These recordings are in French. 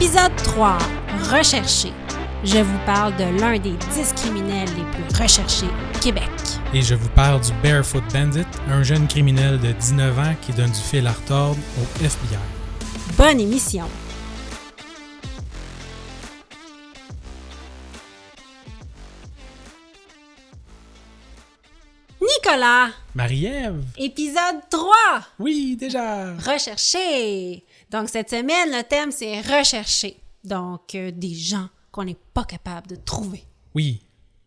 Épisode 3. Recherché. Je vous parle de l'un des 10 criminels les plus recherchés au Québec. Et je vous parle du Barefoot Bandit, un jeune criminel de 19 ans qui donne du fil à retordre au FBI. Bonne émission. Nicolas, Marie-Ève! épisode 3. Oui, déjà! Recherché. Donc, cette semaine, le thème, c'est rechercher. Donc, des gens qu'on n'est pas capable de trouver. Oui.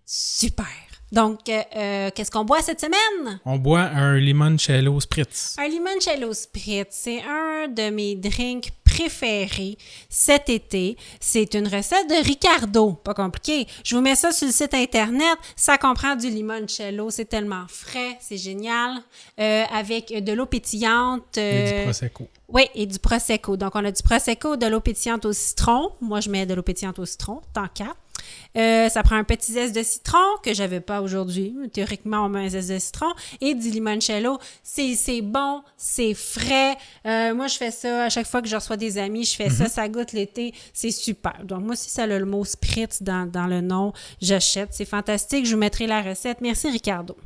Super. Donc, qu'est-ce qu'on boit cette semaine? On boit un limoncello spritz. Un limoncello spritz, c'est un de mes drinks préférés cet été. C'est une recette de Ricardo, pas compliqué. Je vous mets ça sur le site internet. Ça comprend du limoncello, c'est tellement frais, c'est génial. Avec de l'eau pétillante. Et du Prosecco. Oui, et du Prosecco. Donc, on a du Prosecco, de l'eau pétillante au citron. Moi, je mets de l'eau pétillante au citron, tant qu'à. Ça prend un petit zeste de citron que j'avais pas aujourd'hui. Théoriquement, on met un zeste de citron et du limoncello. C'est bon, c'est frais. Moi, je fais ça à chaque fois que je reçois des amis. Je fais ça goûte l'été. C'est super. Donc, moi, si ça a le mot spritz dans le nom, j'achète. C'est fantastique. Je vous mettrai la recette. Merci, Ricardo.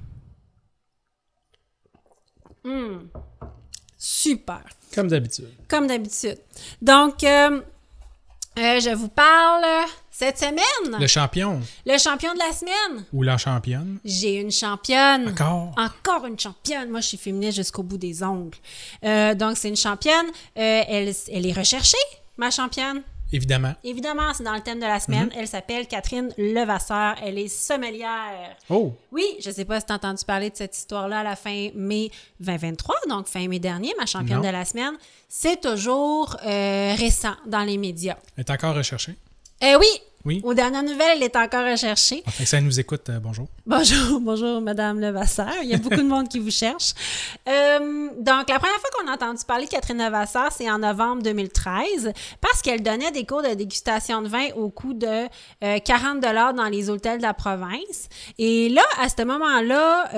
Super. Comme d'habitude. Comme d'habitude. Donc, je vous parle cette semaine. Le champion. Le champion de la semaine. Ou la championne. J'ai une championne. Encore une championne. Moi, je suis féministe jusqu'au bout des ongles. Donc, c'est une championne. Elle est recherchée, ma championne. Évidemment. Évidemment, c'est dans le thème de la semaine. Elle s'appelle Catherine Levasseur. Elle est sommelière. Oh! Oui, je ne sais pas si tu as entendu parler de cette histoire-là à la fin mai 2023, donc fin mai dernier, ma championne de la semaine. C'est toujours récent dans les médias. Elle est encore recherchée? Oui. Aux dernières nouvelles, elle est encore recherchée. Enfin, ça nous écoute, bonjour. Bonjour, Madame Levasseur. Il y a beaucoup de monde qui vous cherche. Donc, la première fois qu'on a entendu parler de Catherine Levasseur, c'est en novembre 2013, parce qu'elle donnait des cours de dégustation de vin au coût de 40 $ dans les hôtels de la province. Et là, à ce moment-là,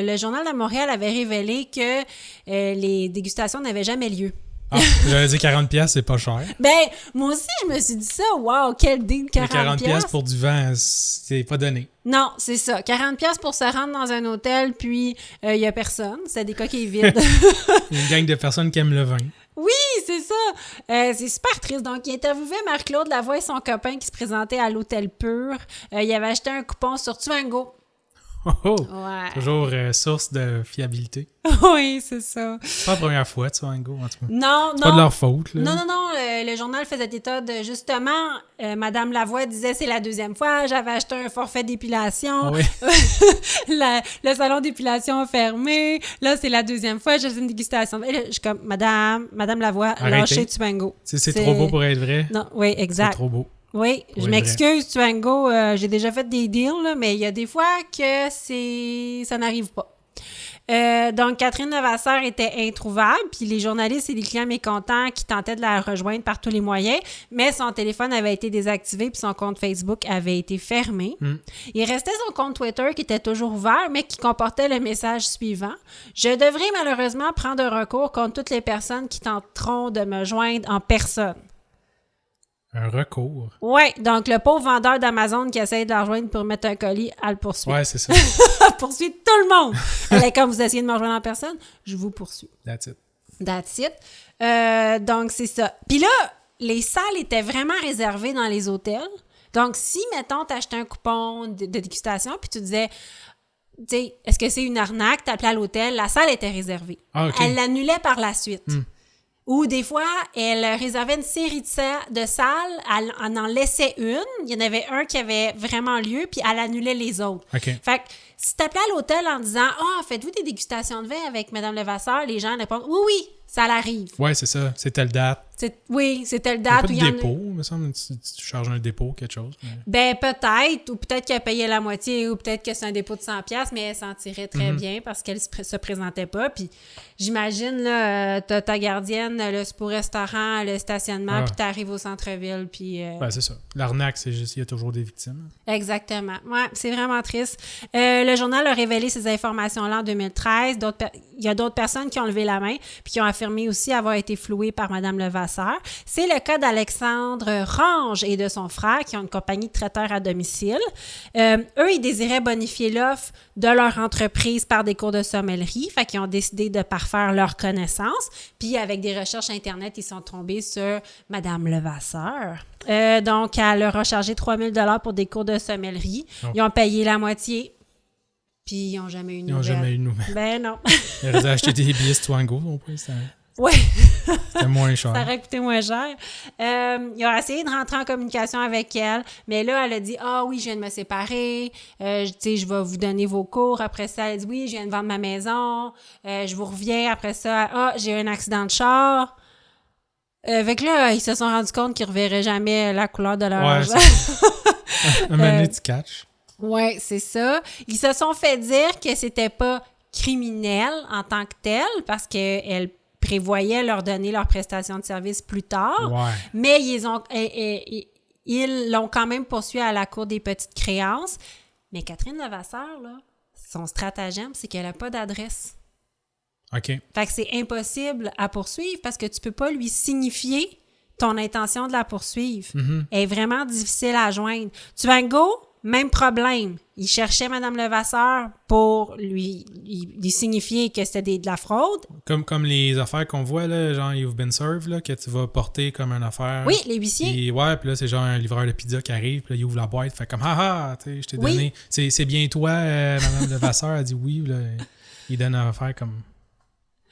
le Journal de Montréal avait révélé que les dégustations n'avaient jamais lieu. Ah, j'allais dire 40$, c'est pas cher. Ben, moi aussi, je me suis dit ça. Wow, quel deal, 40$ pour du vin, c'est pas donné. Non, c'est ça. 40$ pour se rendre dans un hôtel, puis il y a personne. C'est des coquilles vides. Une gang de personnes qui aiment le vin. Oui, c'est ça. C'est super triste. Donc, il interviewait Marc-Claude Lavoie et son copain qui se présentaient à l'Hôtel Pur. Il avait acheté un coupon sur Tuango. Oh! Ouais. Toujours source de fiabilité. Oui, c'est ça. C'est pas la première fois, tu vois, en tout cas. Non. C'est pas de leur faute, là. Non. Le journal faisait état de, justement, Madame Lavoie disait, c'est la deuxième fois, j'avais acheté un forfait d'épilation. Ah oui. Le salon d'épilation a fermé. Là, c'est la deuxième fois, j'ai fait une dégustation. Et là, je suis comme, Madame Lavoie, lâchez Tuango. C'est trop beau pour être vrai. Non, oui, exact. C'est trop beau. Oui, je m'excuse, Tuango, j'ai déjà fait des deals, là, mais il y a des fois que ça n'arrive pas. Donc, Catherine Levasseur était introuvable, puis les journalistes et les clients mécontents qui tentaient de la rejoindre par tous les moyens, mais son téléphone avait été désactivé, puis son compte Facebook avait été fermé. Il restait son compte Twitter qui était toujours ouvert, mais qui comportait le message suivant. « Je devrais malheureusement prendre un recours contre toutes les personnes qui tenteront de me joindre en personne. » Un recours. Oui, donc le pauvre vendeur d'Amazon qui essaye de la rejoindre pour mettre un colis, elle le poursuit. Ouais, c'est ça. Elle poursuit tout le monde. Elle est comme vous essayez de me rejoindre en personne, je vous poursuis. That's it. Donc, c'est ça. Puis là, les salles étaient vraiment réservées dans les hôtels. Donc, si, mettons, t'achetais un coupon de dégustation, puis tu disais, tu sais, est-ce que c'est une arnaque? T'appelais à l'hôtel, la salle était réservée. Ah, OK. Elle l'annulait par la suite. Ou des fois, elle réservait une série de salles, elle en laissait une. Il y en avait un qui avait vraiment lieu, puis elle annulait les autres. OK. Fait que si tu appelais à l'hôtel en disant « Ah, faites-vous des dégustations de vin avec Mme Levasseur? » Les gens répondent « Oui, ça l'arrive. » Ouais, c'est ça. C'est telle date. Oui, c'est telle Il y a date. pas de dépôt, il me semble. Tu charges un dépôt, quelque chose. Mais... Ben, peut-être. Ou peut-être qu'elle payait la moitié, ou peut-être que c'est un dépôt de 100$, mais elle s'en tirait très bien parce qu'elle se présentait pas. Puis j'imagine, là, t'as ta gardienne, le spa restaurant, le stationnement, puis t'arrives au centre-ville, puis... Ben, c'est ça. L'arnaque, c'est juste, il y a toujours des victimes. Exactement. Ouais, c'est vraiment triste. Le journal a révélé ces informations-là en 2013. Il y a d'autres personnes qui ont levé la main puis qui ont affirmé aussi avoir été floués par Mme Levasseur. C'est le cas d'Alexandre Range et de son frère qui ont une compagnie de traiteurs à domicile. Eux, ils désiraient bonifier l'offre de leur entreprise par des cours de sommellerie, fait qu'ils ont décidé de parfaire leur connaissance. Puis avec des recherches Internet, ils sont tombés sur Mme Levasseur. Donc, elle leur a chargé 3 000 $ pour des cours de sommellerie. Oh. Ils ont payé la moitié. Puis ils n'ont jamais eu de nouvelles. Ils n'ont jamais eu de nouvelles. Ben non. Ils auraient acheté des billets Twango, non plus. Oui. C'était moins cher. Ça aurait coûté moins cher. Ils ont essayé de rentrer en communication avec elle, mais là, elle a dit « Ah oui, je viens de me séparer, je vais vous donner vos cours. » Après ça, elle dit « Oui, je viens de vendre ma maison, je vous reviens. » Après ça, « Ah, j'ai eu un accident de char. » Fait que là, ils se sont rendus compte qu'ils ne reverraient jamais la couleur de leur argent. Un moment donné, tu catches. Oui, c'est ça. Ils se sont fait dire que c'était pas criminel en tant que tel parce qu'elle prévoyait leur donner leur prestation de service plus tard. Ouais. Mais ils l'ont quand même poursuivi à la Cour des petites créances. Mais Catherine Levasseur, là, son stratagème, c'est qu'elle n'a pas d'adresse. OK. Fait que c'est impossible à poursuivre parce que tu peux pas lui signifier ton intention de la poursuivre. Mm-hmm. Elle est vraiment difficile à joindre. Twango, même problème. Il cherchait Mme Levasseur pour lui signifier que c'était de la fraude. Comme les affaires qu'on voit, là, genre You've Been Served, là, que tu vas porter comme une affaire. Oui, les huissiers. Puis, ouais, puis là, c'est genre un livreur de pizza qui arrive, puis là, il ouvre la boîte, fait comme « Ah, tu sais, je t'ai donné. C'est bien toi, Mme Levasseur. » Elle dit oui, là, il donne une affaire comme...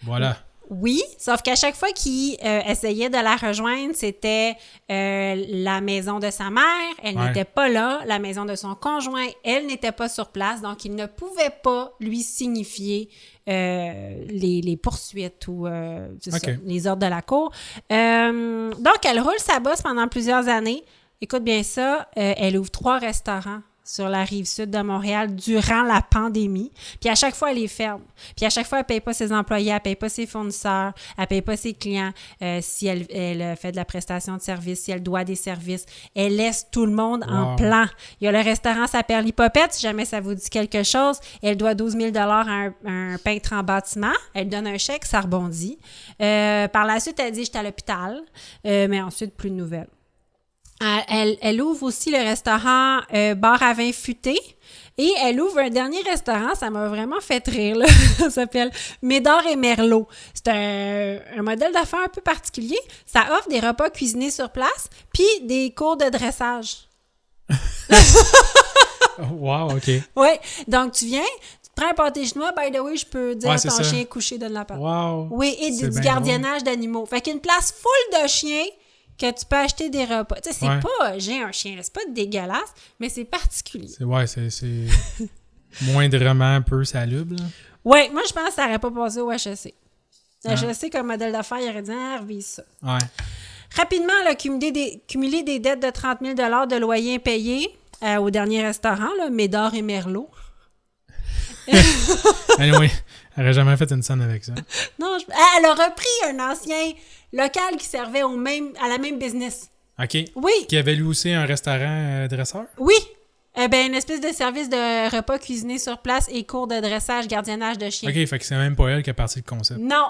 Voilà. Oui, sauf qu'à chaque fois qu'il essayait de la rejoindre, c'était la maison de sa mère, elle n'était pas là, la maison de son conjoint, elle n'était pas sur place, donc il ne pouvait pas lui signifier les poursuites ou ça, les ordres de la cour. Donc, elle roule sa bosse pendant plusieurs années. Écoute bien ça, elle ouvre 3 restaurants sur la rive sud de Montréal durant la pandémie. Puis à chaque fois, elle les ferme. Puis à chaque fois, elle ne paye pas ses employés, elle ne paye pas ses fournisseurs, elle ne paye pas ses clients. Si elle fait de la prestation de service, si elle doit des services, elle laisse tout le monde en plan. Il y a le restaurant s'appelle L'Hippopète, si jamais ça vous dit quelque chose. Elle doit 12 000 $ à un peintre en bâtiment. Elle donne un chèque, ça rebondit. Par la suite, elle dit « Je suis à l'hôpital », mais ensuite, plus de nouvelles. Elle ouvre aussi le restaurant Bar à vin futé et elle ouvre un dernier restaurant, ça m'a vraiment fait rire, là. Ça s'appelle Médard et Merlot. C'est un modèle d'affaires un peu particulier. Ça offre des repas cuisinés sur place puis des cours de dressage. Wow, OK. Oui, donc tu viens, tu te prends un pâté chinois, by the way, je peux dire à ton chien couché de la pâte. Wow. Oui, et du gardiennage d'animaux. Fait qu'une place full de chiens que tu peux acheter des repas. Tu sais, c'est pas... J'ai un chien, là, c'est pas dégueulasse, mais c'est particulier. C'est moindrement un peu salubre, là. Oui, moi, je pense que ça n'aurait pas passé au HEC. HEC, comme modèle d'affaires, il aurait dit « revise ça. » Ouais. Rapidement, elle a cumulé des dettes de 30 000 $ de loyer impayés au dernier restaurant, là, Médard et Merlot. Anyway, elle n'aurait jamais fait une scène avec ça. Non, elle a repris un ancien local qui servait à la même business. OK. Oui. Qui avait lui aussi un restaurant dresseur? Oui. Une espèce de service de repas cuisiné sur place et cours de dressage, gardiennage de chiens. OK, fait que c'est même pas elle qui a parti le concept. Non,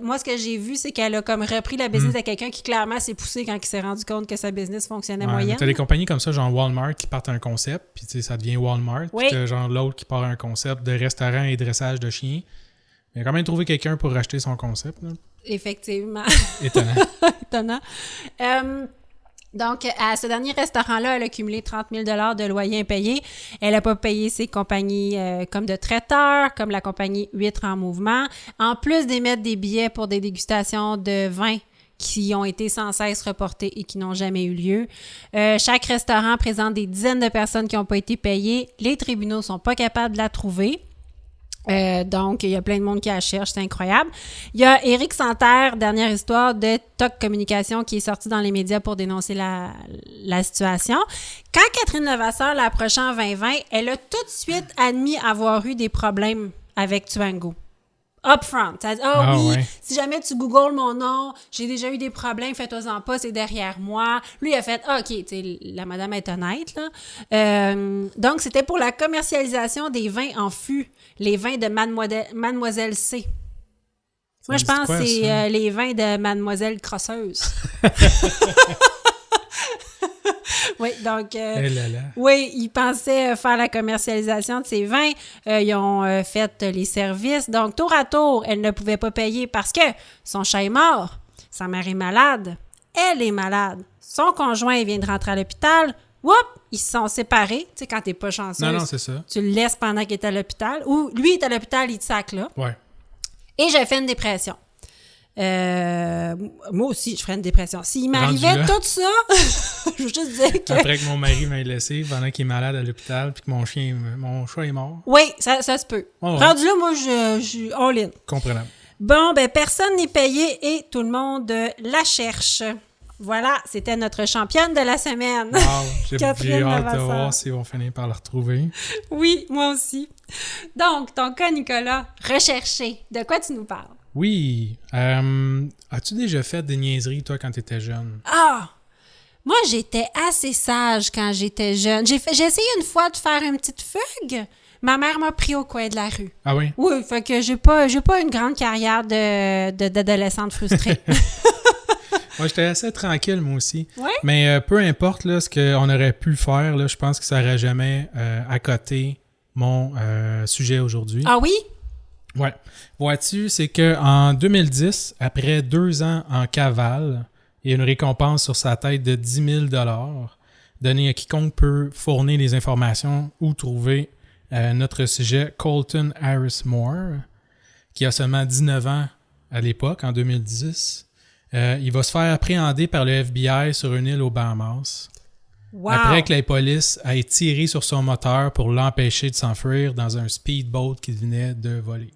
moi, ce que j'ai vu, c'est qu'elle a comme repris la business de quelqu'un qui, clairement, s'est poussé quand il s'est rendu compte que sa business fonctionnait moyenne. T'as des compagnies comme ça, genre Walmart, qui partent un concept, puis ça devient Walmart. Oui. Puis t'as genre l'autre qui part un concept de restaurant et dressage de chiens. Il a quand même trouvé quelqu'un pour racheter son concept, là. Effectivement. Étonnant. Étonnant. Donc, à ce dernier restaurant-là, elle a cumulé 30 000 $ de loyer impayé. Elle n'a pas payé ses compagnies comme de traiteurs, comme la compagnie Huîtres en Mouvement, en plus d'émettre des billets pour des dégustations de vin qui ont été sans cesse reportés et qui n'ont jamais eu lieu. Chaque restaurant présente des dizaines de personnes qui n'ont pas été payées. Les tribunaux ne sont pas capables de la trouver. Donc, il y a plein de monde qui la cherche, c'est incroyable. Il y a Éric Santerre, dernière histoire de TOC Communication, qui est sorti dans les médias pour dénoncer la situation. Quand Catherine Levasseur l'a approchée en 2020, elle a tout de suite admis avoir eu des problèmes avec Twango. Upfront. Elle a dit, si jamais tu googles mon nom, j'ai déjà eu des problèmes, fais-toi-en pas, c'est derrière moi. Lui, il a fait, OK, la madame est honnête, là. Donc, c'était pour la commercialisation des vins en fût, les vins de Mademoiselle C. Moi, je pense quoi, que c'est ça? les vins de Mademoiselle Crosseuse. Oui, donc... Eh là là. oui, ils pensaient faire la commercialisation de ces vins. Ils ont fait les services. Donc, tour à tour, elle ne pouvait pas payer parce que son chat est mort, sa mère est malade, elle est malade, son conjoint vient de rentrer à l'hôpital. Whoop! Ils se sont séparés. Tu sais, quand t'es pas chanceuse, Non, c'est ça. tu le laisses pendant qu'il est à l'hôpital. Ou lui est à l'hôpital, il te sac là. Ouais. Et j'ai fait une dépression. Moi aussi, je ferais une dépression. S'il m'arrivait Rendu là. tout ça, je veux juste dire que... Après que mon mari m'ait laissé pendant qu'il est malade à l'hôpital puis que mon chat est mort. Oui, ça se peut. Oh, ouais. Rendu là, moi, je suis all-in. Comprenable. Bon, ben personne n'est payé et tout le monde la cherche. Voilà, c'était notre championne de la semaine. Wow, j'ai Catherine hâte de Levasseur. voir si on finit par la retrouver. Oui, moi aussi. Donc, ton cas, Nicolas, recherché. De quoi tu nous parles? Oui. As-tu déjà fait des niaiseries, toi, quand tu étais jeune? Ah! Moi, j'étais assez sage quand j'étais jeune. J'ai essayé une fois de faire une petite fugue. Ma mère m'a pris au coin de la rue. Ah oui? Oui, fait que j'ai pas une grande carrière d'adolescente frustrée. Moi, j'étais assez tranquille, moi aussi. Ouais? Mais peu importe là, ce qu'on aurait pu faire, là, je pense que ça n'aurait jamais accoté mon sujet aujourd'hui. Ah oui? Ouais. Vois-tu, c'est qu'en 2010, après 2 ans en cavale, il y a une récompense sur sa tête de 10 000 donnée à quiconque peut fournir les informations ou trouver notre sujet Colton Harris Moore, qui a seulement 19 ans à l'époque, en 2010. Il va se faire appréhender par le FBI sur une île aux Bahamas. Wow! Après que la police ait tiré sur son moteur pour l'empêcher de s'enfuir dans un speedboat qu'il venait de voler.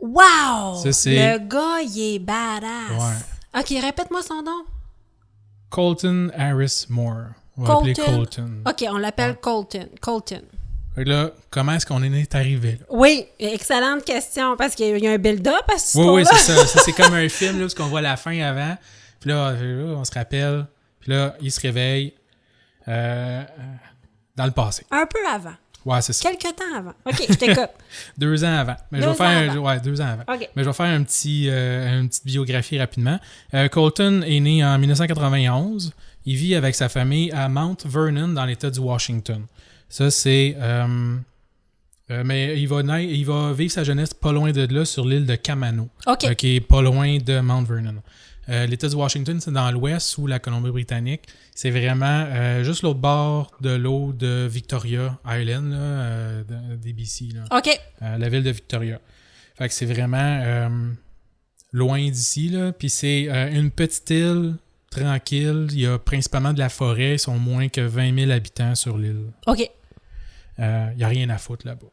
Wow! Ça, c'est- Le gars, il est badass. Ouais. OK, répète-moi son nom. Colton Harris Moore. On va l'appeler Colton. OK, on l'appelle Ouais. Colton. Colton. Fait que là, comment est-ce qu'on en est arrivé là? Oui, excellente question, parce qu'il y a un build-up à ce Oui, histoire-là. c'est ça. Ça, c'est comme un film là, où on voit la fin avant. Puis là, on se rappelle. Puis là, il se réveille dans le passé. Un peu avant. Ouais, c'est ça. Quelque temps avant. OK, je t'écoute. 2 ans avant. Mais je vais 2 faire ans avant. ouais, 2 ans avant. OK. Mais je vais faire une petite biographie rapidement. Colton est né en 1991. Il vit avec sa famille à Mount Vernon, dans l'État du Washington. Ça, c'est... mais il va vivre sa jeunesse pas loin de là, sur l'île de Camano, OK. qui est pas loin de Mount Vernon. L'État du Washington, c'est dans l'ouest, sous la Colombie-Britannique. C'est vraiment juste l'autre bord de l'eau de Victoria Island, là, des BC, là. OK. La ville de Victoria. Fait que c'est vraiment loin d'ici, là. Puis c'est une petite île tranquille. Il y a principalement de la forêt. Ils sont moins que 20 000 habitants sur l'île. OK. Il n'y a rien à foutre là-bas.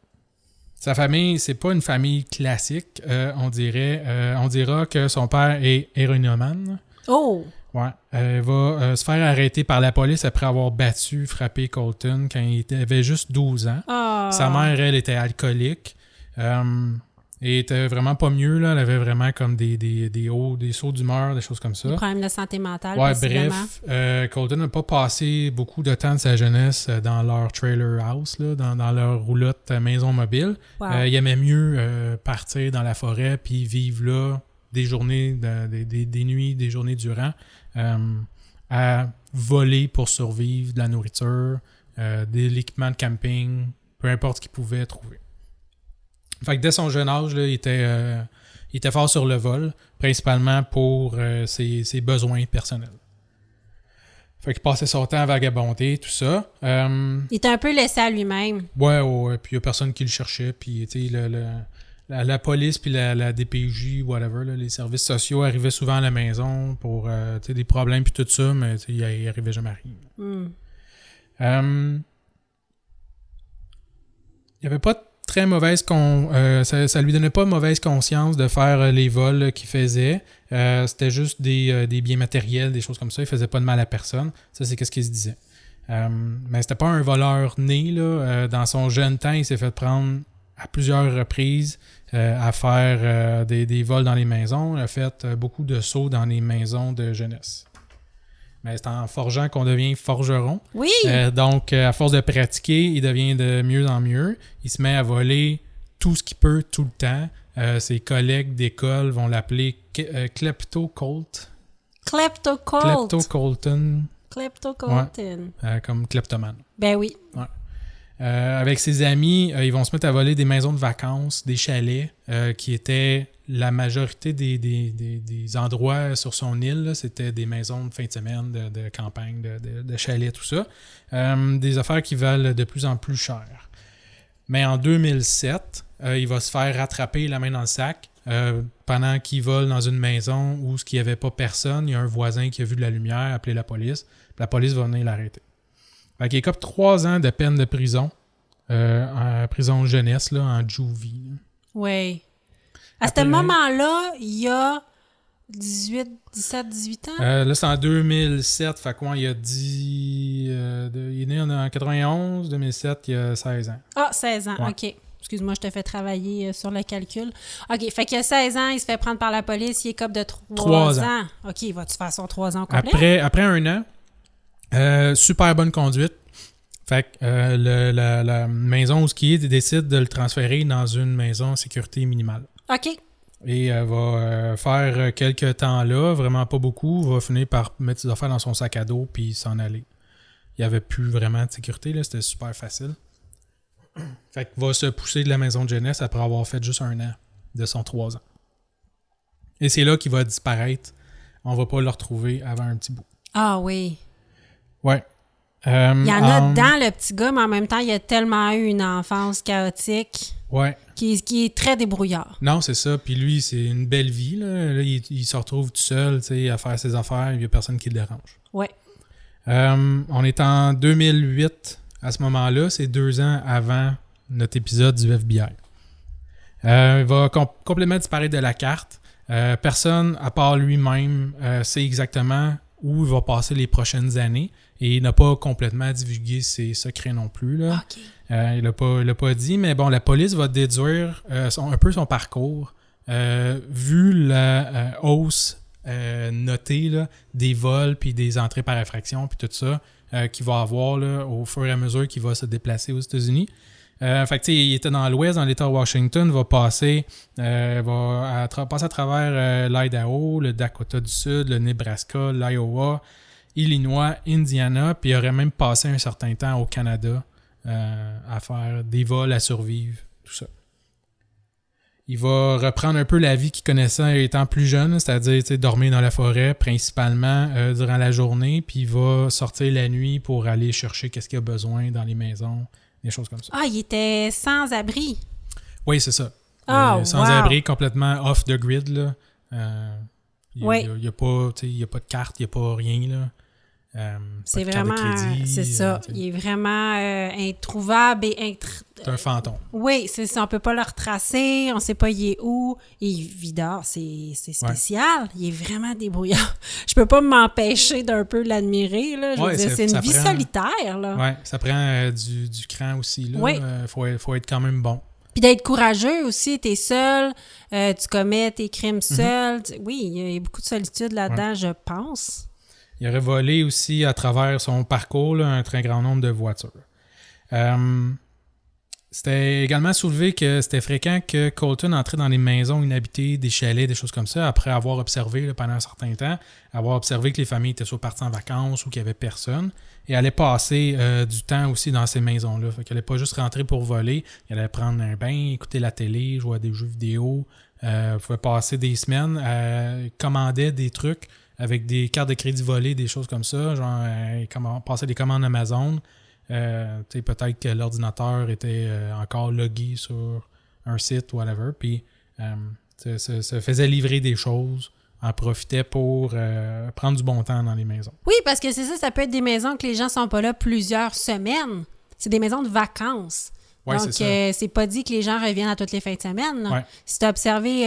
Sa famille, c'est pas une famille classique. On dira que son père est héroïnomane. Oh! Ouais. Il va se faire arrêter par la police après avoir frappé Colton quand il avait juste 12 ans. Ah. Sa mère, elle, était alcoolique. Et était vraiment pas mieux, là. Elle avait vraiment comme des sauts d'humeur, des choses comme ça. Des problèmes de santé mentale, Ouais, possiblement. bref, Colton n'a pas passé beaucoup de temps de sa jeunesse dans leur trailer house, là, dans leur roulotte maison mobile. Wow. Il aimait mieux partir dans la forêt puis vivre là des journées, des nuits, des journées durant, à voler pour survivre, de la nourriture, de l'équipement de camping, peu importe ce qu'il pouvait trouver. Fait que dès son jeune âge, là, il était fort sur le vol, principalement pour ses besoins personnels. Fait qu'il passait son temps à vagabonder, tout ça. Il était un peu laissé à lui-même. Ouais. Puis il n'y a personne qui le cherchait. Puis, tu sais, la police, puis la DPJ, whatever, là, les services sociaux arrivaient souvent à la maison pour tu sais, des problèmes, puis tout ça, mais tu sais, il n'arrivait jamais à rien. Il n'y avait pas de très mauvaise ça lui donnait pas mauvaise conscience de faire les vols qu'il faisait. C'était juste des biens matériels, des choses comme ça. Il faisait pas de mal à personne. Ça, c'est ce qu'il se disait. Mais c'était pas un voleur né, là. Dans son jeune temps, il s'est fait prendre à plusieurs reprises à faire des vols dans les maisons. Il a fait beaucoup de sauts dans les maisons de jeunesse. Mais c'est en forgeant qu'on devient forgeron. Oui! Donc, à force de pratiquer, il devient de mieux en mieux. Il se met à voler tout ce qu'il peut, tout le temps. Ses collègues d'école vont l'appeler Klepto-Colt. Klepto-Colt. Klepto-Colton. Klepto-Colton. Comme kleptomane. Ben oui. Ouais. Avec ses amis, ils vont se mettre à voler des maisons de vacances, des chalets, qui étaient la majorité des endroits sur son île. Là, c'était des maisons de fin de semaine, de campagne, de chalets, tout ça. Des affaires qui valent de plus en plus cher. Mais en 2007, il va se faire rattraper la main dans le sac pendant qu'il vole dans une maison où il n'y avait pas personne. Il y a un voisin qui a vu de la lumière, appelé la police. La police va venir l'arrêter. Fait qu'il écope 3 ans de peine de prison, en prison de jeunesse, là, en juvie. Oui. À ce moment-là, il y a 17, 18 ans? Là, c'est en 2007, fait quoi, il y a 10... il est né en 91, 2007, il y a 16 ans. Ah, 16 ans, ouais. OK. Excuse-moi, je te fais travailler sur le calcul. OK, fait qu'il y a 16 ans, il se fait prendre par la police, il écope de 3 ans. OK, va-tu faire son 3 ans au complet? Après 1 an, super bonne conduite. Fait que la maison où il décide de le transférer dans une maison en sécurité minimale. OK. Et va faire quelques temps là, vraiment pas beaucoup, va finir par mettre ses affaires dans son sac à dos puis s'en aller. Il n'y avait plus vraiment de sécurité, là, c'était super facile. Fait qu'il va se pousser de la maison de jeunesse après avoir fait juste 1 an de son 3 ans. Et c'est là qu'il va disparaître. On va pas le retrouver avant un petit bout. Ah oui. Ouais. Il y en a dedans, le petit gars, mais en même temps, il a tellement eu une enfance chaotique. Ouais. Qui est très débrouillard. Non, c'est ça. Puis lui, c'est une belle vie. Là, il se retrouve tout seul, tu sais, à faire ses affaires. Il n'y a personne qui le dérange. Ouais. On est en 2008 à ce moment-là. C'est 2 ans avant notre épisode du FBI. Il va complètement disparaître de la carte. Personne, à part lui-même, sait exactement où il va passer les prochaines années. Et il n'a pas complètement divulgué ses secrets non plus. Là. OK. Il l'a pas dit, mais bon, la police va déduire un peu son parcours. Vu la hausse notée là, des vols puis des entrées par effraction puis tout ça qu'il va avoir là, au fur et à mesure qu'il va se déplacer aux États-Unis. Fait que, il était dans l'Ouest, dans l'État de Washington, va passer à travers l'Idaho, le Dakota du Sud, le Nebraska, l'Iowa, Illinois, Indiana, puis il aurait même passé un certain temps au Canada à faire des vols à survivre, tout ça. Il va reprendre un peu la vie qu'il connaissait étant plus jeune, c'est-à-dire dormir dans la forêt principalement durant la journée, puis il va sortir la nuit pour aller chercher qu'est-ce qu'il a besoin dans les maisons, des choses comme ça. Ah, il était sans abri. Oui, c'est ça. Sans abri, complètement off the grid. Là. Il n'y a pas de carte, il n'y a pas rien. Là. C'est vraiment, c'est ça. Il est vraiment introuvable et c'est un fantôme. Oui, c'est ça. On peut pas le retracer. On sait pas il est où. Et Vidar, c'est spécial. Ouais. Il est vraiment débrouillard. Je peux pas m'empêcher d'un peu l'admirer. Là. Je veux dire, c'est une vie solitaire. Oui, ça prend du cran aussi. Là. Oui. Faut être quand même bon. Puis d'être courageux aussi. T'es seul. Tu commets tes crimes seul. Oui, il y a beaucoup de solitude là-dedans, je pense. Il aurait volé aussi à travers son parcours là, un très grand nombre de voitures. C'était également soulevé que c'était fréquent que Colton entrait dans les maisons inhabitées, des chalets, des choses comme ça, après avoir observé là, pendant un certain temps, avoir observé que les familles étaient soit parties en vacances ou qu'il n'y avait personne, et allait passer du temps aussi dans ces maisons-là. Fait qu'il n'allait pas juste rentrer pour voler, il allait prendre un bain, écouter la télé, jouer à des jeux vidéo, pouvait passer des semaines, commandait des trucs avec des cartes de crédit volées, des choses comme ça, genre passer des commandes Amazon. Peut-être que l'ordinateur était encore logué sur un site, whatever, puis se faisait livrer des choses, en profitait pour prendre du bon temps dans les maisons. Oui, parce que c'est ça peut être des maisons que les gens sont pas là plusieurs semaines. C'est des maisons de vacances. Ouais, donc, c'est pas dit que les gens reviennent à toutes les fins de semaine. Ouais. Si tu as observé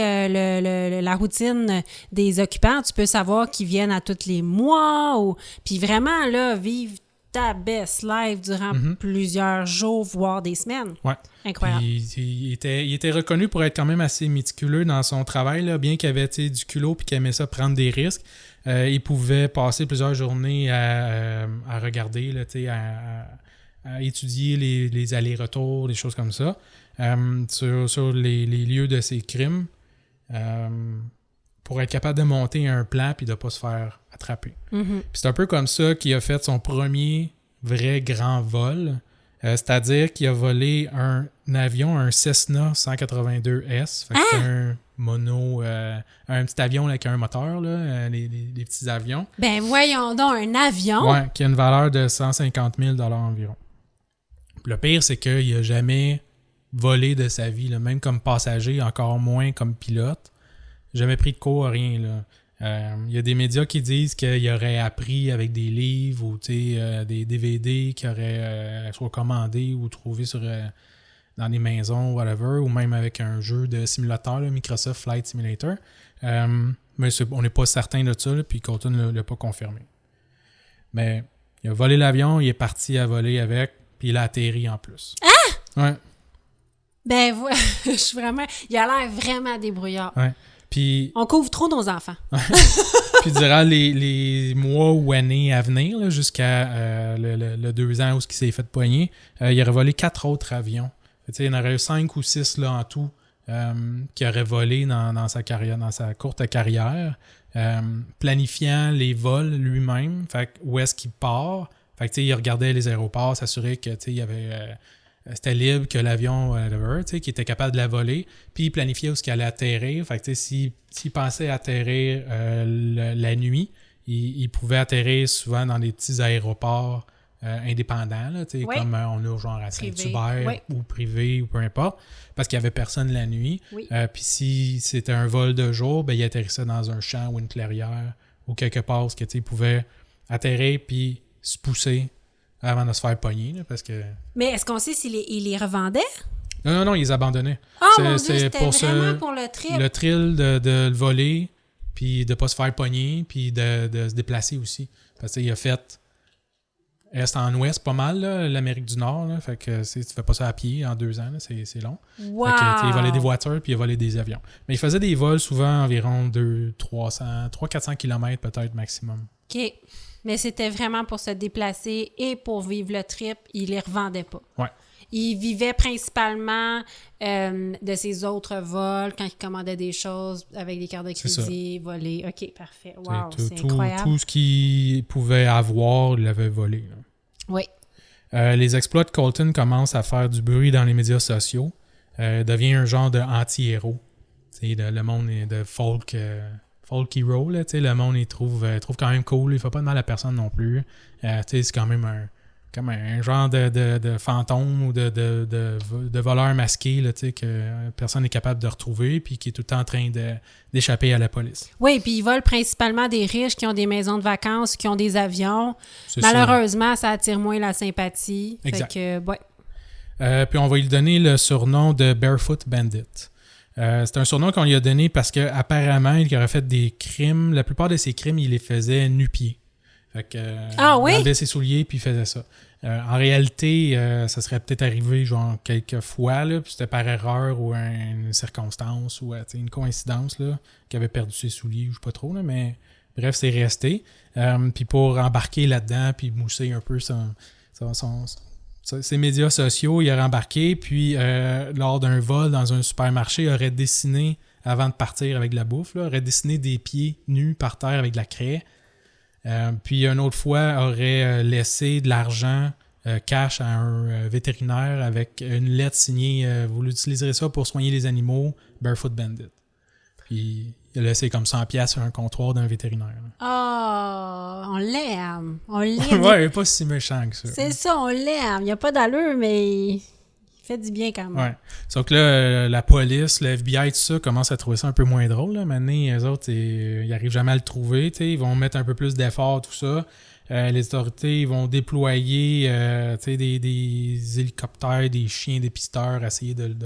la routine des occupants, tu peux savoir qu'ils viennent à tous les mois. Puis vraiment, là, vivre ta best life durant plusieurs jours, voire des semaines. Ouais. Incroyable. Il était reconnu pour être quand même assez méticuleux dans son travail, là, bien qu'il avait du culot et qu'il aimait ça prendre des risques. Il pouvait passer plusieurs journées à regarder, là, à étudier les allers-retours, des choses comme ça, sur les lieux de ces crimes, pour être capable de monter un plan puis de ne pas se faire attraper. Mm-hmm. Puis c'est un peu comme ça qu'il a fait son premier vrai grand vol. C'est-à-dire qu'il a volé un avion, un Cessna 182S, fait que c'est un mono, un petit avion là, avec un moteur, là, les petits avions. Ben voyons donc, un avion? Ouais, qui a une valeur de 150 000 $ environ. Puis le pire, c'est qu'il n'a jamais volé de sa vie, là, même comme passager, encore moins comme pilote. Jamais pris de cours, rien, là. Il y a des médias qui disent qu'il aurait appris avec des livres ou des DVD qu'il aurait soit commandé ou trouvé dans des maisons, whatever, ou même avec un jeu de simulateur, là, Microsoft Flight Simulator. Mais on n'est pas certain de ça, là, puis Colton ne l'a pas confirmé. Mais il a volé l'avion, il est parti à voler avec, puis il a atterri en plus. Ah! Ouais. Ben, je suis vraiment... Il a l'air vraiment débrouillard. Ouais. Puis, on couvre trop nos enfants. Puis durant les mois ou années à venir, là, jusqu'à le 2 ans où il s'est fait poigner, il aurait volé 4 autres avions. Il y en aurait eu 5 ou 6 là, en tout qui auraient volé dans sa carrière, dans sa courte carrière, planifiant les vols lui-même. Fait où est-ce qu'il part? Fait que, il regardait les aéroports, s'assurait que il y avait... c'était libre, que l'avion, whatever, qu'il était capable de la voler. Puis il planifiait où il allait atterrir. Fait que s'il pensait atterrir la nuit, il pouvait atterrir souvent dans des petits aéroports indépendants, là, oui. Comme on a genre à Saint-Hubert oui. Ou privé ou peu importe, parce qu'il n'y avait personne la nuit. Oui. Puis si c'était un vol de jour, ben, il atterrissait dans un champ ou une clairière ou quelque part où il pouvait atterrir puis se pousser avant de se faire pogner, là, parce que... Mais est-ce qu'on sait s'il les revendait? Non, ils les abandonnaient. Oh mon Dieu, c'était vraiment pour le thrill. Le thrill de le voler, puis de ne pas se faire pogner, puis de se déplacer aussi. Parce qu'il a fait est en ouest pas mal, là, l'Amérique du Nord. Là, fait que tu fais pas ça à pied en 2 ans, là, c'est long. Wow. Fait que, il volait des voitures, puis il volait des avions. Mais il faisait des vols souvent environ 300-400 km peut-être maximum. OK. Mais c'était vraiment pour se déplacer et pour vivre le trip. Il les revendait pas. Ouais. Il vivait principalement de ses autres vols quand il commandait des choses avec des cartes de crédit volées. OK, parfait. Wow, c'est incroyable. Tout ce qu'il pouvait avoir, il l'avait volé. Là. Oui. Les exploits de Colton commencent à faire du bruit dans les médias sociaux. Devient un genre de anti-héros. Le monde de folk hero, là, le monde il trouve quand même cool, il fait pas de mal à personne non plus. C'est quand même un genre de fantôme ou de voleur masqué là, que personne n'est capable de retrouver puis qui est tout le temps en train d'échapper à la police. Oui, puis ils volent principalement des riches qui ont des maisons de vacances, qui ont des avions. Malheureusement, ça attire moins la sympathie. Exact. Fait que, ouais. Puis on va lui donner le surnom de Barefoot Bandit. C'est un surnom qu'on lui a donné parce qu'apparemment, il aurait fait des crimes. La plupart de ses crimes, il les faisait nu-pieds. Fait que, il enlevait ses souliers puis il faisait ça. En réalité, ça serait peut-être arrivé genre quelques fois, là, puis c'était par erreur ou une circonstance ou une coïncidence là, qu'il avait perdu ses souliers, je sais pas trop, là, mais bref, c'est resté. Puis pour embarquer là-dedans puis mousser un peu ses médias sociaux, il aurait embarqué, puis lors d'un vol dans un supermarché, il aurait dessiné, avant de partir avec de la bouffe, là, aurait dessiné des pieds nus par terre avec de la craie. Puis une autre fois, aurait laissé de l'argent cash à un vétérinaire avec une lettre signée « Vous l'utiliserez ça pour soigner les animaux, Barefoot Bandit ». Puis il a laissé comme 100$ sur un comptoir d'un vétérinaire. Oh, on l'aime. On l'aime. Ouais, il n'est pas si méchant que ça. C'est ça, on l'aime. Il n'y a pas d'allure, mais il fait du bien quand même. Ouais. Sauf que là, la police, le FBI, tout ça, commence à trouver ça un peu moins drôle. Là. Maintenant, eux autres, ils n'arrivent jamais à le trouver. Ils vont mettre un peu plus d'efforts, tout ça. Les autorités vont déployer des hélicoptères, des chiens dépisteurs, essayer de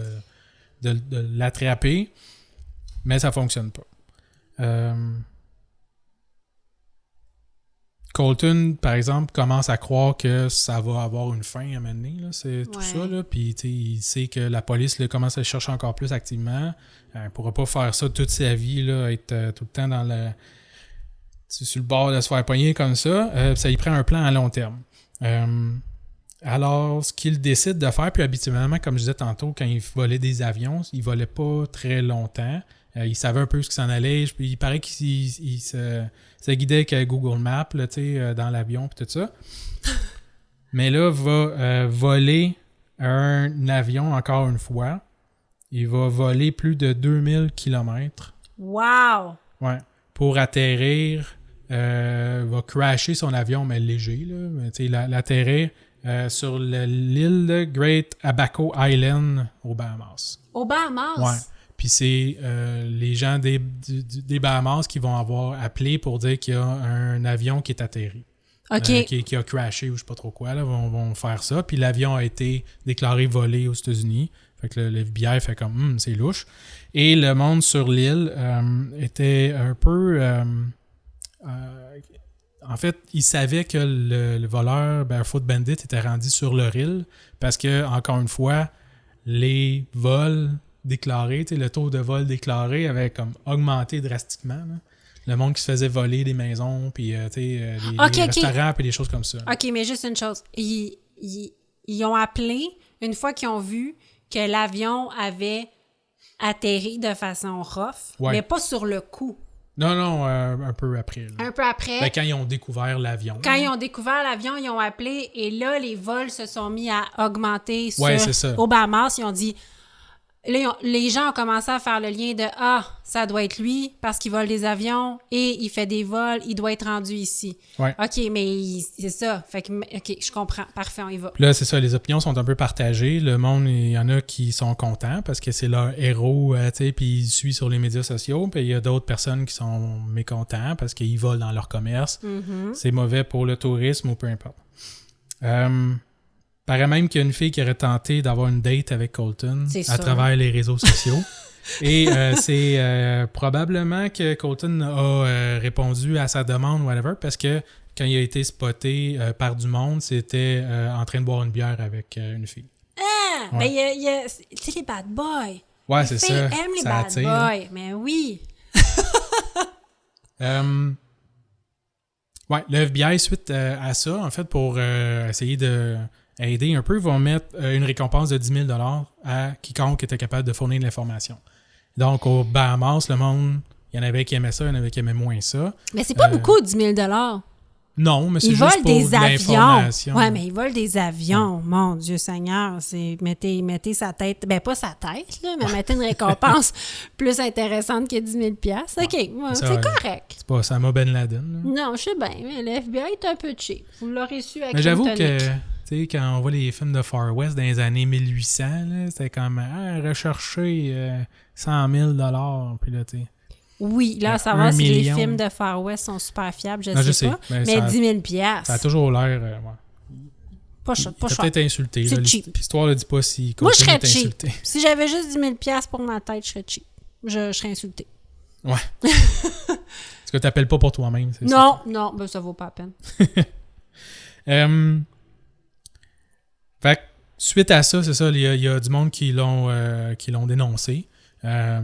l'attraper. Mais ça ne fonctionne pas. Colton, par exemple, commence à croire que ça va avoir une fin à un moment donné, là, c'est tout ça. Là. Puis il sait que la police là, commence à le chercher encore plus activement. Il ne pourra pas faire ça toute sa vie, là, être tout le temps sur le bord de se faire pogner comme ça. Ça lui prend un plan à long terme. Alors, ce qu'il décide de faire, puis habituellement, comme je disais tantôt, quand il volait des avions, il volait pas très longtemps. Il savait un peu ce qui s'en allait. Puis il paraît qu'il se guidait avec Google Maps là, dans l'avion et tout ça. Mais là, va voler un avion encore une fois. Il va voler plus de 2000 km. Wow! Ouais. Pour atterrir, va crasher son avion, mais léger. Là, mais l'atterrir sur l'île de Great Abaco Island aux Bahamas. Aux Bahamas? Ouais. Puis c'est les gens des Bahamas qui vont avoir appelé pour dire qu'il y a un avion qui est atterri. OK. Qui a crashé ou je sais pas trop quoi. Là, vont faire ça. Puis l'avion a été déclaré volé aux États-Unis. Fait que le FBI fait comme c'est louche. Et le monde sur l'île était un peu... en fait, il savait que le voleur Barefoot Bandit était rendu sur leur île parce que, encore une fois, les vols déclarés, le taux de vol déclaré avait comme augmenté drastiquement. Là. Le monde qui se faisait voler des maisons, puis les restaurants, puis des choses comme ça. OK, mais juste une chose. Ils ont appelé une fois qu'ils ont vu que l'avion avait atterri de façon rough, mais pas sur le coup. Non, un peu après. Là. Un peu après. Ben, quand ils ont découvert l'avion. Quand ils ont découvert l'avion, ils ont appelé et là, les vols se sont mis à augmenter au Bahamas. Ils ont dit... Là, les gens ont commencé à faire le lien de « Ah, ça doit être lui parce qu'il vole des avions et il fait des vols, il doit être rendu ici. Ouais. » OK, mais c'est ça. Fait que, OK, je comprends. Parfait, on y va. Puis là, c'est ça, les opinions sont un peu partagées. Le monde, il y en a qui sont contents parce que c'est leur héros, puis ils suivent sur les médias sociaux. Puis il y a d'autres personnes qui sont mécontents parce qu'ils volent dans leur commerce. Mm-hmm. C'est mauvais pour le tourisme ou peu importe. Paraît même qu'il y a une fille qui aurait tenté d'avoir une date avec Colton à travers les réseaux sociaux. Et c'est probablement que Colton a répondu à sa demande, whatever, parce que quand il a été spoté par du monde, c'était en train de boire une bière avec une fille. Ah! Ouais. Mais il y a c'est les bad boys. Ouais, c'est ça. Les filles aiment les bad boys. Mais oui. Ouais, le FBI, suite à ça, en fait, pour essayer de... aider un peu, vont mettre une récompense de 10 000 $ à quiconque était capable de fournir de l'information. Donc, au Bahamas, le monde, il y en avait qui aimaient ça, il y en avait qui aimaient moins ça. Mais c'est pas beaucoup, 10 000 $. Non, mais c'est juste pour l'information. Ouais, mais ils volent des avions. Mon Dieu Seigneur, c'est mettez sa tête, ben pas sa tête, là, mais mettez une récompense plus intéressante que 10 000 $. OK, c'est correct. C'est pas Osama Ben Laden. Là. Non, je sais bien, mais le FBI est un peu cheap. Vous l'aurez su avec mais j'avoue que... Tu sais, quand on voit les films de Far West dans les années 1800, là, c'était comme rechercher 100 000 $. Puis là, tu sais. Oui, là, ça va si les films de Far West sont super fiables, je sais pas. Mais 10 000 $. Ça a toujours l'air. Pas cher. Peut-être insulté. C'est cheap. L'histoire ne dit pas si. Moi, je serais cheap. Si j'avais juste 10 000 $ pour ma tête, je serais cheap. Je serais insulté. Ouais. Est-ce que tu n'appelles pas pour toi-même? C'est non, ça? Non, ben ça vaut pas la peine. Fait que, suite à ça, c'est ça, il y a du monde qui l'ont dénoncé. Ça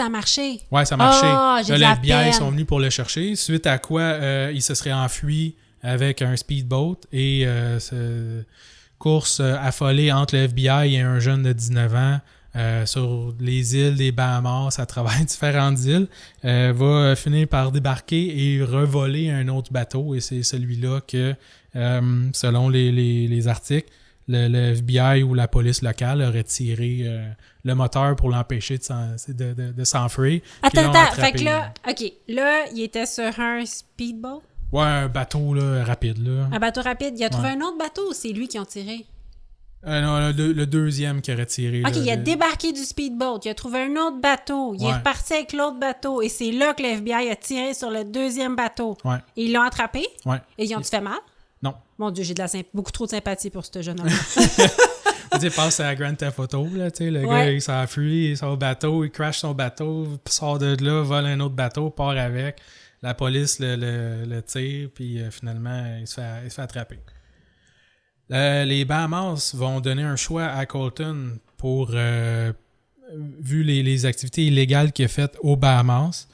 a marché. Ouais, ça a marché. J'ai là, les FBI sont venus pour le chercher, suite à quoi il se serait enfui avec un speedboat et course affolée entre le FBI et un jeune de 19 ans sur les îles des Bahamas à travers différentes îles, va finir par débarquer et revoler un autre bateau. Et c'est celui-là que, selon les articles, le FBI ou la police locale aurait tiré le moteur pour l'empêcher de s'enfuir. Attends, fait que là, OK, là, il était sur un speedboat? Ouais, un bateau là, rapide. Là. Un bateau rapide. Il a trouvé un autre bateau ou c'est lui qui a tiré? Non, le deuxième qui aurait tiré. OK, il a débarqué du speedboat. Il a trouvé un autre bateau. Il est reparti avec l'autre bateau. Et c'est là que le FBI a tiré sur le deuxième bateau. Ouais. Et ils l'ont attrapé? Ouais. Et ils ont-tu fait mal? Non. Mon Dieu, j'ai beaucoup trop de sympathie pour ce jeune homme. Tu passe à Grand Theft Auto, là, le gars, il s'enfuit, il sort au bateau, il crash son bateau, sort de là, vole un autre bateau, part avec. La police le tire, puis finalement, il se fait attraper. Les Bahamas vont donner un choix à Colton pour, vu les activités illégales qu'il a faites aux Bahamas,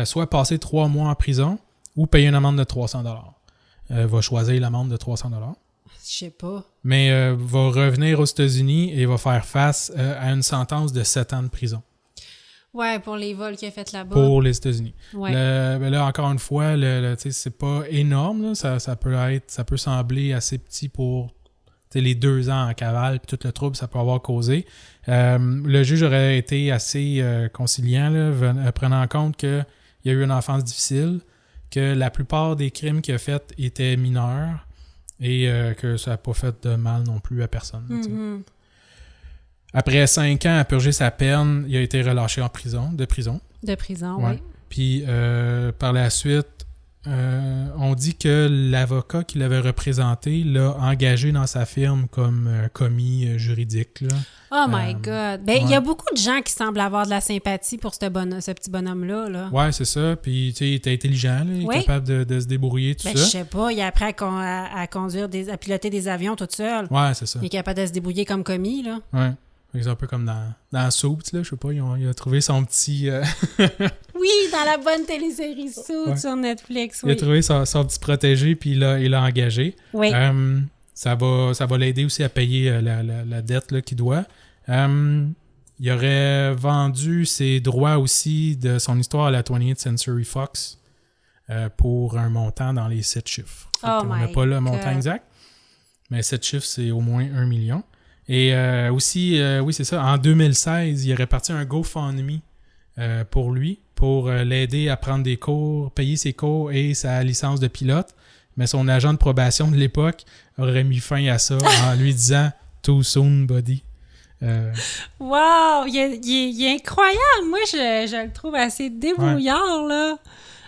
soit passer 3 mois en prison ou payer une amende de $300. Va choisir l'amende de $300. Je sais pas. Mais va revenir aux États-Unis et va faire face à une sentence de 7 ans de prison. Ouais, pour les vols qu'il a fait là-bas. Pour les États-Unis. Ouais. Ben là, encore une fois, c'est pas énorme. Là. Ça peut sembler assez petit pour les 2 ans en cavale puis tout le trouble que ça peut avoir causé. Le juge aurait été assez conciliant, là, prenant en compte qu'il y a eu une enfance difficile, que la plupart des crimes qu'il a faits étaient mineurs et que ça n'a pas fait de mal non plus à personne. Mm-hmm. Après 5 ans à purger sa peine, il a été relâché de prison. De prison, Ouais. oui. Puis par la suite, on dit que l'avocat qui l'avait représenté l'a engagé dans sa firme comme commis juridique. Là. Oh my God! Ben, il y ouais. a beaucoup de gens qui semblent avoir de la sympathie pour ce petit bonhomme-là. Là. Ouais, c'est ça. Puis, tu sais, il était intelligent, là, il Oui. est capable de se débrouiller, tout Ben, je ça. sais pas, il a appris à conduire, à piloter des avions tout seul. Ouais, c'est ça. Il est capable de se débrouiller comme commis, là. Ouais. C'est un peu comme dans Suits, là, je sais pas, il a trouvé son petit... Oui, dans la bonne télésérie Suits sur Netflix, Il a oui. trouvé son petit protégé, puis il l'a engagé. Oui. Ça va l'aider aussi à payer la dette là, qu'il doit. Il aurait vendu ses droits aussi de son histoire à la 20th Century Fox pour un montant dans les 7 chiffres. On n'a pas le montant exact, mais 7 chiffres, c'est au moins 1 million. Et aussi, oui, c'est ça, en 2016, il aurait parti un GoFundMe pour lui, pour l'aider à prendre des cours, payer ses cours et sa licence de pilote. Mais son agent de probation de l'époque aurait mis fin à ça en lui disant « Too soon, buddy ». Wow! Il est incroyable! Moi, je le trouve assez débrouillard, là.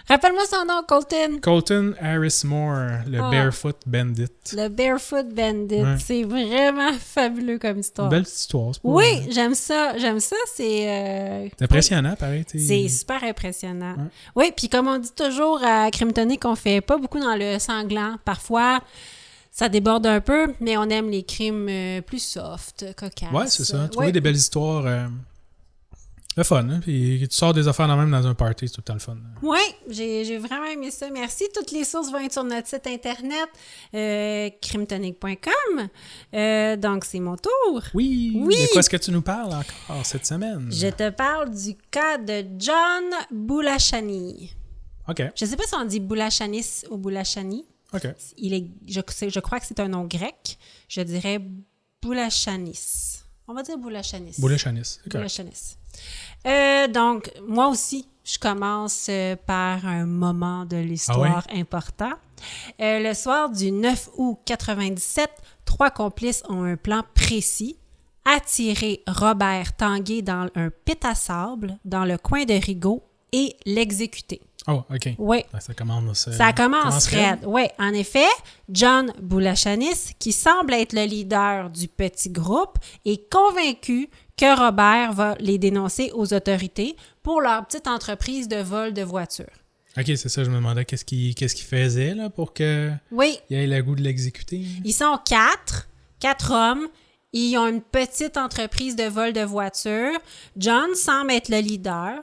Rappelle-moi son nom, Colton. Colton Harris Moore, le Barefoot Bandit. Le Barefoot Bandit. Ouais. C'est vraiment fabuleux comme histoire. Une belle petite histoire. C'est pas oui, j'aime ça. C'est impressionnant, pareil. C'est super impressionnant. Ouais. Oui, puis comme on dit toujours à Crime Tonic, on fait pas beaucoup dans le sanglant. Parfois, ça déborde un peu, mais on aime les crimes plus soft, cocasses. Ouais, c'est ça. Trouver des belles histoires... le fun, hein? Puis tu sors des affaires même dans un party, c'est tout le temps le fun. Oui, j'ai vraiment aimé ça. Merci. Toutes les sources vont être sur notre site internet, crimetonic.com. Donc, c'est mon tour. Oui. De quoi est-ce que tu nous parles encore cette semaine? Je te parle du cas de John Boulachani. OK. Je ne sais pas si on dit Boulachanis ou Boulachani. OK. Je crois que c'est un nom grec. Je dirais Boulachanis. On va dire Boulachanis. Boulachanis. Boulachanis. Donc, moi aussi, je commence par un moment de l'histoire important. Le soir du 9 août 97, 3 complices ont un plan précis. Attirer Robert Tanguay dans un pit à sable dans le coin de Rigaud et l'exécuter. Oh, OK. Oui. Ça commence raide. Oui, en effet, John Boulachanis, qui semble être le leader du petit groupe, est convaincu que Robert va les dénoncer aux autorités pour leur petite entreprise de vol de voitures. OK, c'est ça. Je me demandais qu'est-ce qu'il faisait là, pour qu'il ait le goût de l'exécuter. Ils sont 4 hommes. Ils ont une petite entreprise de vol de voitures. John semble être le leader.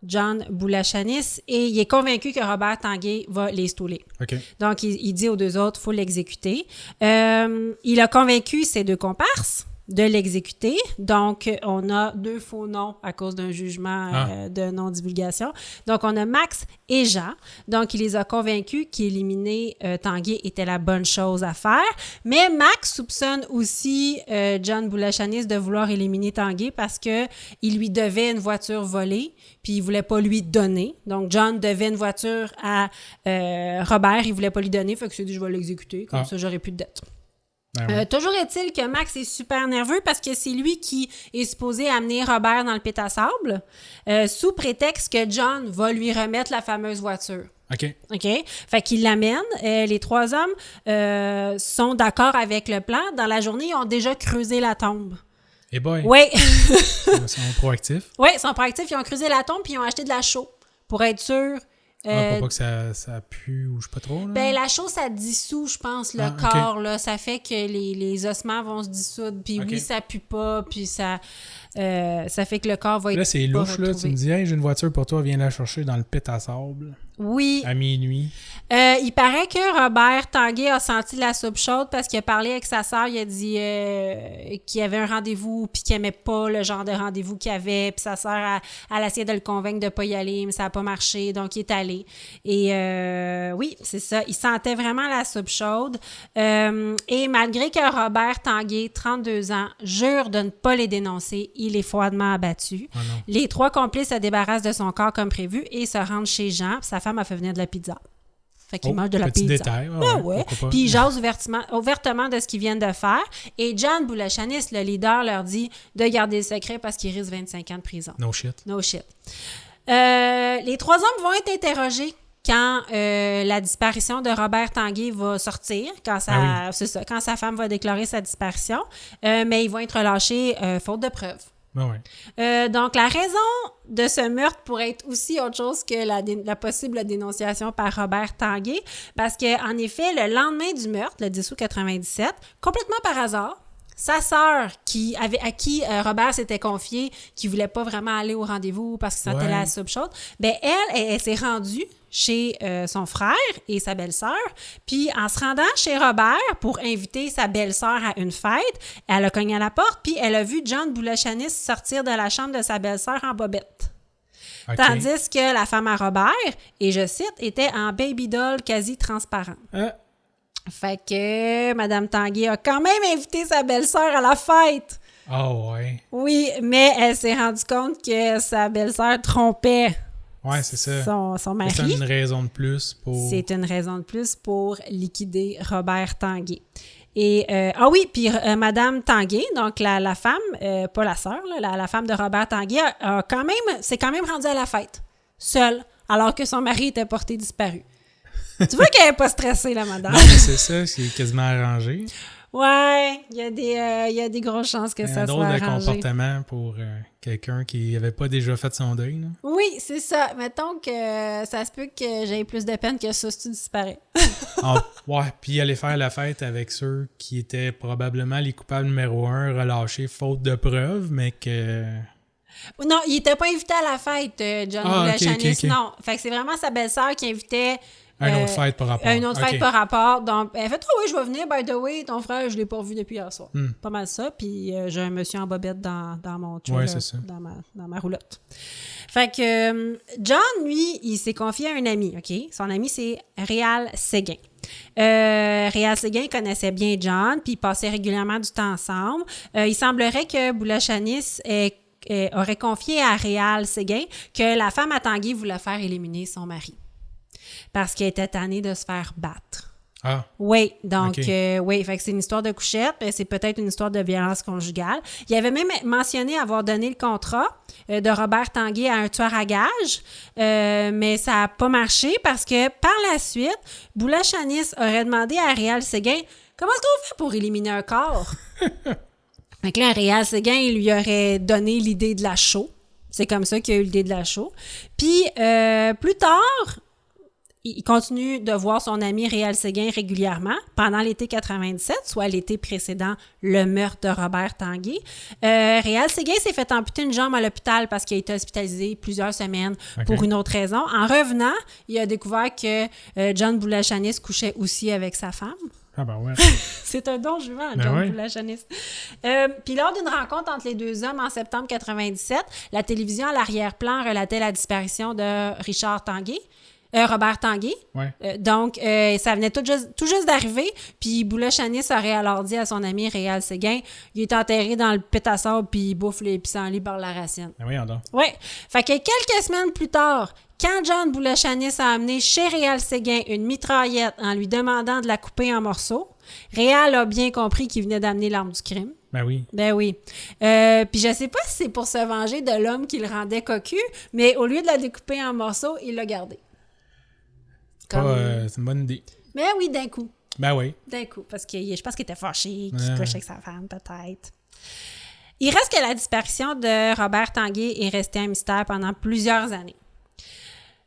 John Boulachanis, et il est convaincu que Robert Tanguay va les stouler. Okay. Donc, il dit aux 2 autres, il faut l'exécuter. Il a convaincu ses 2 comparses de l'exécuter. Donc, on a 2 faux noms à cause d'un jugement de non-divulgation. Donc, on a Max et Jean. Donc, il les a convaincus qu'éliminer Tanguay était la bonne chose à faire. Mais Max soupçonne aussi John Boulachanis de vouloir éliminer Tanguay parce qu'il lui devait une voiture volée, puis il voulait pas lui donner. Donc, John devait une voiture à Robert, il voulait pas lui donner, fait que s'est dit, je vais l'exécuter, comme ça, j'aurai plus de dette. Toujours est-il que Max est super nerveux parce que c'est lui qui est supposé amener Robert dans le pit à sable sous prétexte que John va lui remettre la fameuse voiture. OK. Fait qu'il l'amène. Les 3 hommes sont d'accord avec le plan. Dans la journée, ils ont déjà creusé la tombe. Eh boy! Oui! Ils sont proactifs. Oui, ils sont proactifs. Ils ont creusé la tombe puis ils ont acheté de la chaux pour être sûr. Pour pas que ça pue ou je sais pas trop. Là. Ben, la chaux, ça dissout, je pense, le corps. Là. Ça fait que les ossements vont se dissoudre. Puis oui, ça pue pas. Puis ça fait que le corps va être. Là, c'est louche. Là, tu me dis, hey, j'ai une voiture pour toi, viens la chercher dans le pit à sable. Oui. À minuit. Il paraît que Robert Tanguay a senti la soupe chaude parce qu'il a parlé avec sa sœur. Il a dit qu'il y avait un rendez-vous puis qu'il aimait pas le genre de rendez-vous qu'il y avait. Puis sa sœur, elle essayé de le convaincre de pas y aller, mais ça a pas marché. Donc, il est allé. Et oui, c'est ça. Il sentait vraiment la soupe chaude. Et malgré que Robert Tanguay, 32 ans, jure de ne pas les dénoncer, il est froidement abattu. Oh non. Les 3 complices se débarrassent de son corps comme prévu et se rendent chez Jean. Puis sa femme a fait venir de la pizza. Fait qu'il mange de la petit pizza. détail. Ouais. Puis ils jasent ouvertement de ce qu'ils viennent de faire. Et John Boulachanis, le leader, leur dit de garder le secret parce qu'il risque 25 ans de prison. No shit. No shit. Les 3 hommes vont être interrogés quand la disparition de Robert Tanguay va sortir, quand sa femme va déclarer sa disparition. Mais ils vont être relâchés faute de preuves. Ben ouais. Donc, la raison de ce meurtre pourrait être aussi autre chose que la possible dénonciation par Robert Tanguay, parce qu'en effet, le lendemain du meurtre, le 10 août 97, complètement par hasard, sa sœur, à qui Robert s'était confié, qui voulait pas vraiment aller au rendez-vous parce qu'il sentait la soupe chaude, ben elle s'est rendue chez son frère et sa belle-sœur. Puis, en se rendant chez Robert pour inviter sa belle-sœur à une fête, elle a cogné à la porte, puis elle a vu John Boulachanis sortir de la chambre de sa belle-sœur en bobette. Okay. Tandis que la femme à Robert, et je cite, était en baby doll quasi transparent. Fait que Mme Tanguay a quand même invité sa belle-sœur à la fête. Oh, ouais. Oui, mais elle s'est rendue compte que sa belle-sœur trompait. Ouais, c'est ça. Son mari. C'est une raison de plus pour... C'est une raison de plus pour liquider Robert Tanguay. Et, puis Madame Tanguay, donc la femme, pas la sœur, la femme de Robert Tanguay, s'est quand même rendue à la fête, seule, alors que son mari était porté disparu. Tu vois qu'elle n'est pas stressée, la madame. Non, c'est ça, c'est quasiment arrangé. Ouais, il y a des grosses chances que ça soit arrangé. Un drôle de comportement pour quelqu'un qui n'avait pas déjà fait son deuil. Là. Oui, c'est ça. Mettons que ça se peut que j'aie plus de peine que ça si tu disparais. Ouais, puis aller faire la fête avec ceux qui étaient probablement les coupables numéro 1 relâchés faute de preuves, mais que... Non, il n'était pas invité à la fête, John Boulachanis, okay. Non. Fait que c'est vraiment sa belle-sœur qui invitait... Une autre fête par rapport. Une autre fête par rapport. Donc, elle fait « Oh oui, je vais venir. By the way, ton frère, je l'ai pas revu depuis hier soir. Pas mal ça. Puis j'ai un monsieur en bobette dans mon trailer, dans ma roulotte. Fait que John, lui, il s'est confié à un ami, OK? Son ami, c'est Réal Séguin. Réal Séguin connaissait bien John, puis ils passaient régulièrement du temps ensemble. Il semblerait que Boulachanis aurait confié à Réal Séguin que la femme à Tanguay voulait faire éliminer son mari. Parce qu'elle était tannée de se faire battre. Ah. Oui, donc, oui, fait que c'est une histoire de couchette, c'est peut-être une histoire de violence conjugale. Il avait même mentionné avoir donné le contrat de Robert Tanguay à un tueur à gages, mais ça n'a pas marché parce que par la suite, Boulachanis aurait demandé à Réal Séguin « Comment est-ce qu'on fait pour éliminer un corps? » Fait que là, Réal Séguin, il lui aurait donné l'idée de la chaux. C'est comme ça qu'il a eu l'idée de la chaux. Puis, plus tard... Il continue de voir son ami Réal Séguin régulièrement pendant l'été 97, soit l'été précédent le meurtre de Robert Tanguay. Réal Séguin s'est fait amputer une jambe à l'hôpital parce qu'il a été hospitalisé plusieurs semaines pour une autre raison. En revenant, il a découvert que John Boulachanis couchait aussi avec sa femme. Ah ben ouais. C'est un don juvant, John Boulachanis. Puis lors d'une rencontre entre les deux hommes en septembre 97, la télévision à l'arrière-plan relatait la disparition de Richard Tanguay. Robert Tanguay. Ouais. Donc, ça venait tout juste d'arriver. Puis Boulachanis aurait alors dit à son ami Réal Séguin, il est enterré dans le pétassable puis il bouffe les pissenlits par la racine. Ah oui, donc. Oui. Fait que quelques semaines plus tard, quand John Boulachanis a amené chez Réal Séguin une mitraillette en lui demandant de la couper en morceaux, Réal a bien compris qu'il venait d'amener l'arme du crime. Ben oui. Ben oui. Puis je sais pas si c'est pour se venger de l'homme qui le rendait cocu, mais au lieu de la découper en morceaux, il l'a gardée. C'est une bonne idée. Mais oui, d'un coup. Ben oui. D'un coup, parce que je pense qu'il était fâché, qu'il couchait avec sa femme, peut-être. Il reste que la disparition de Robert Tanguay est restée un mystère pendant plusieurs années.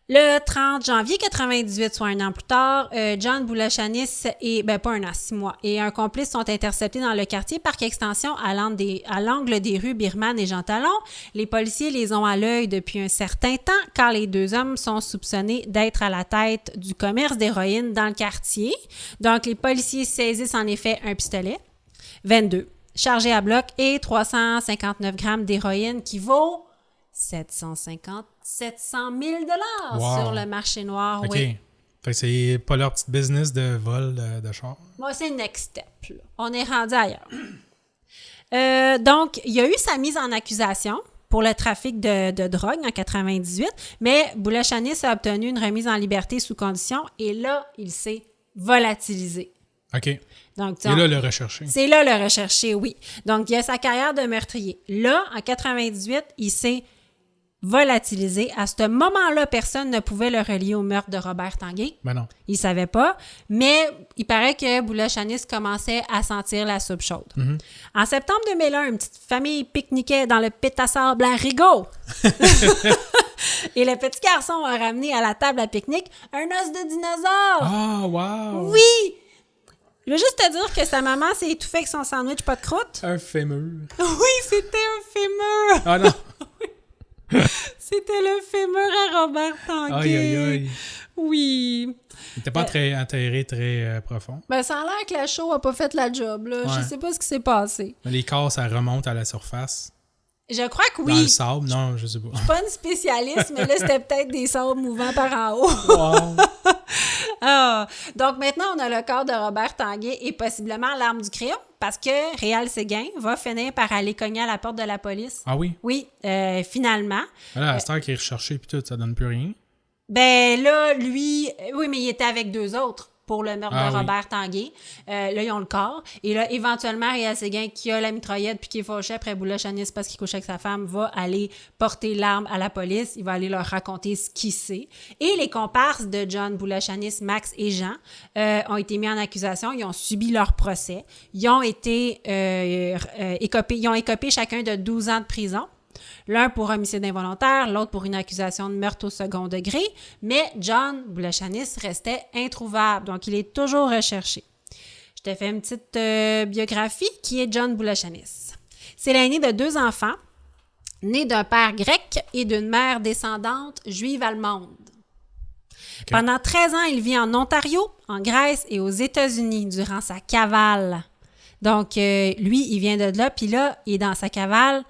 Le 30 janvier 98, soit un an plus tard, John Boulachanis et, pas un an, 6 mois, et un complice sont interceptés dans le quartier Parc Extension à l'angle des rues Birman et Jean Talon. Les policiers les ont à l'œil depuis un certain temps, car les deux hommes sont soupçonnés d'être à la tête du commerce d'héroïne dans le quartier. Donc, les policiers saisissent en effet un pistolet, 22, chargé à bloc, et 359 grammes d'héroïne qui vaut 700 000 Wow. sur le marché noir, OK. oui. Fait que c'est pas leur petite business de vol de char. Moi, c'est le next step, là. On est rendu ailleurs. Donc, il y a eu sa mise en accusation pour le trafic de drogue en 98, mais Boulachanis a obtenu une remise en liberté sous condition et là, il s'est volatilisé. OK. Donc, Et là, le recherché. c'est là le recherché, oui. Donc, il y a sa carrière de meurtrier. Là, en 98, il s'est volatilisé. À ce moment-là, personne ne pouvait le relier au meurtre de Robert Tanguay. Ben non. Il savait pas, mais il paraît que Boulachanis commençait à sentir la soupe chaude. Mm-hmm. En septembre 2001, une petite famille pique-niquait dans le pit à sable à Rigaud. Et le petit garçon a ramené à la table à pique-nique un os de dinosaure. Ah, wow! Oui! Je veux juste te dire que sa maman s'est étouffée avec son sandwich pas de croûte. Un fémur. Oui, c'était un fémur. Ah non! C'était le fémur à Robert Tanguay. Aïe, aïe, aïe. Oui. Il était pas très enterré, très profond. Ben, ça a l'air que la chaux a pas fait la job, là. Ouais. Je sais pas ce qui s'est passé. Les corps, ça remonte à la surface. Je crois que Dans le oui. sable? Non, je sais pas. Je suis pas une spécialiste, mais là, c'était peut-être des sables mouvants par en haut. Wow! Ah. Donc, maintenant, on a le corps de Robert Tanguay et possiblement l'arme du crime parce que Réal Séguin va finir par aller cogner à la porte de la police. Ah oui? Oui, finalement. Là, à cette heure qu'il est recherché puis tout, ça donne plus rien. Ben là, lui, oui, mais il était avec deux autres pour le meurtre Ah de oui. Robert Tanguay. Là, ils ont le corps. Et là, éventuellement, Réal Séguin, qui a la mitraillette puis qui est fâché après Boulachanis parce qu'il couche avec sa femme, va aller porter l'arme à la police. Il va aller leur raconter ce qu'il sait. Et les comparses de John Boulachanis, Max et Jean, ont été mis en accusation. Ils ont subi leur procès. Ils ont été ils ont écopé chacun de 12 ans de prison. L'un pour homicide involontaire, l'autre pour une accusation de meurtre au second degré, mais John Boulachanis restait introuvable, donc il est toujours recherché. Je te fais une petite biographie qui est John Boulachanis. C'est l'aîné de 2 enfants, né d'un père grec et d'une mère descendante juive allemande. OK. Pendant 13 ans, il vit en Ontario, en Grèce et aux États-Unis durant sa cavale. Donc, lui, il vient de là, puis là, il est dans sa cavale.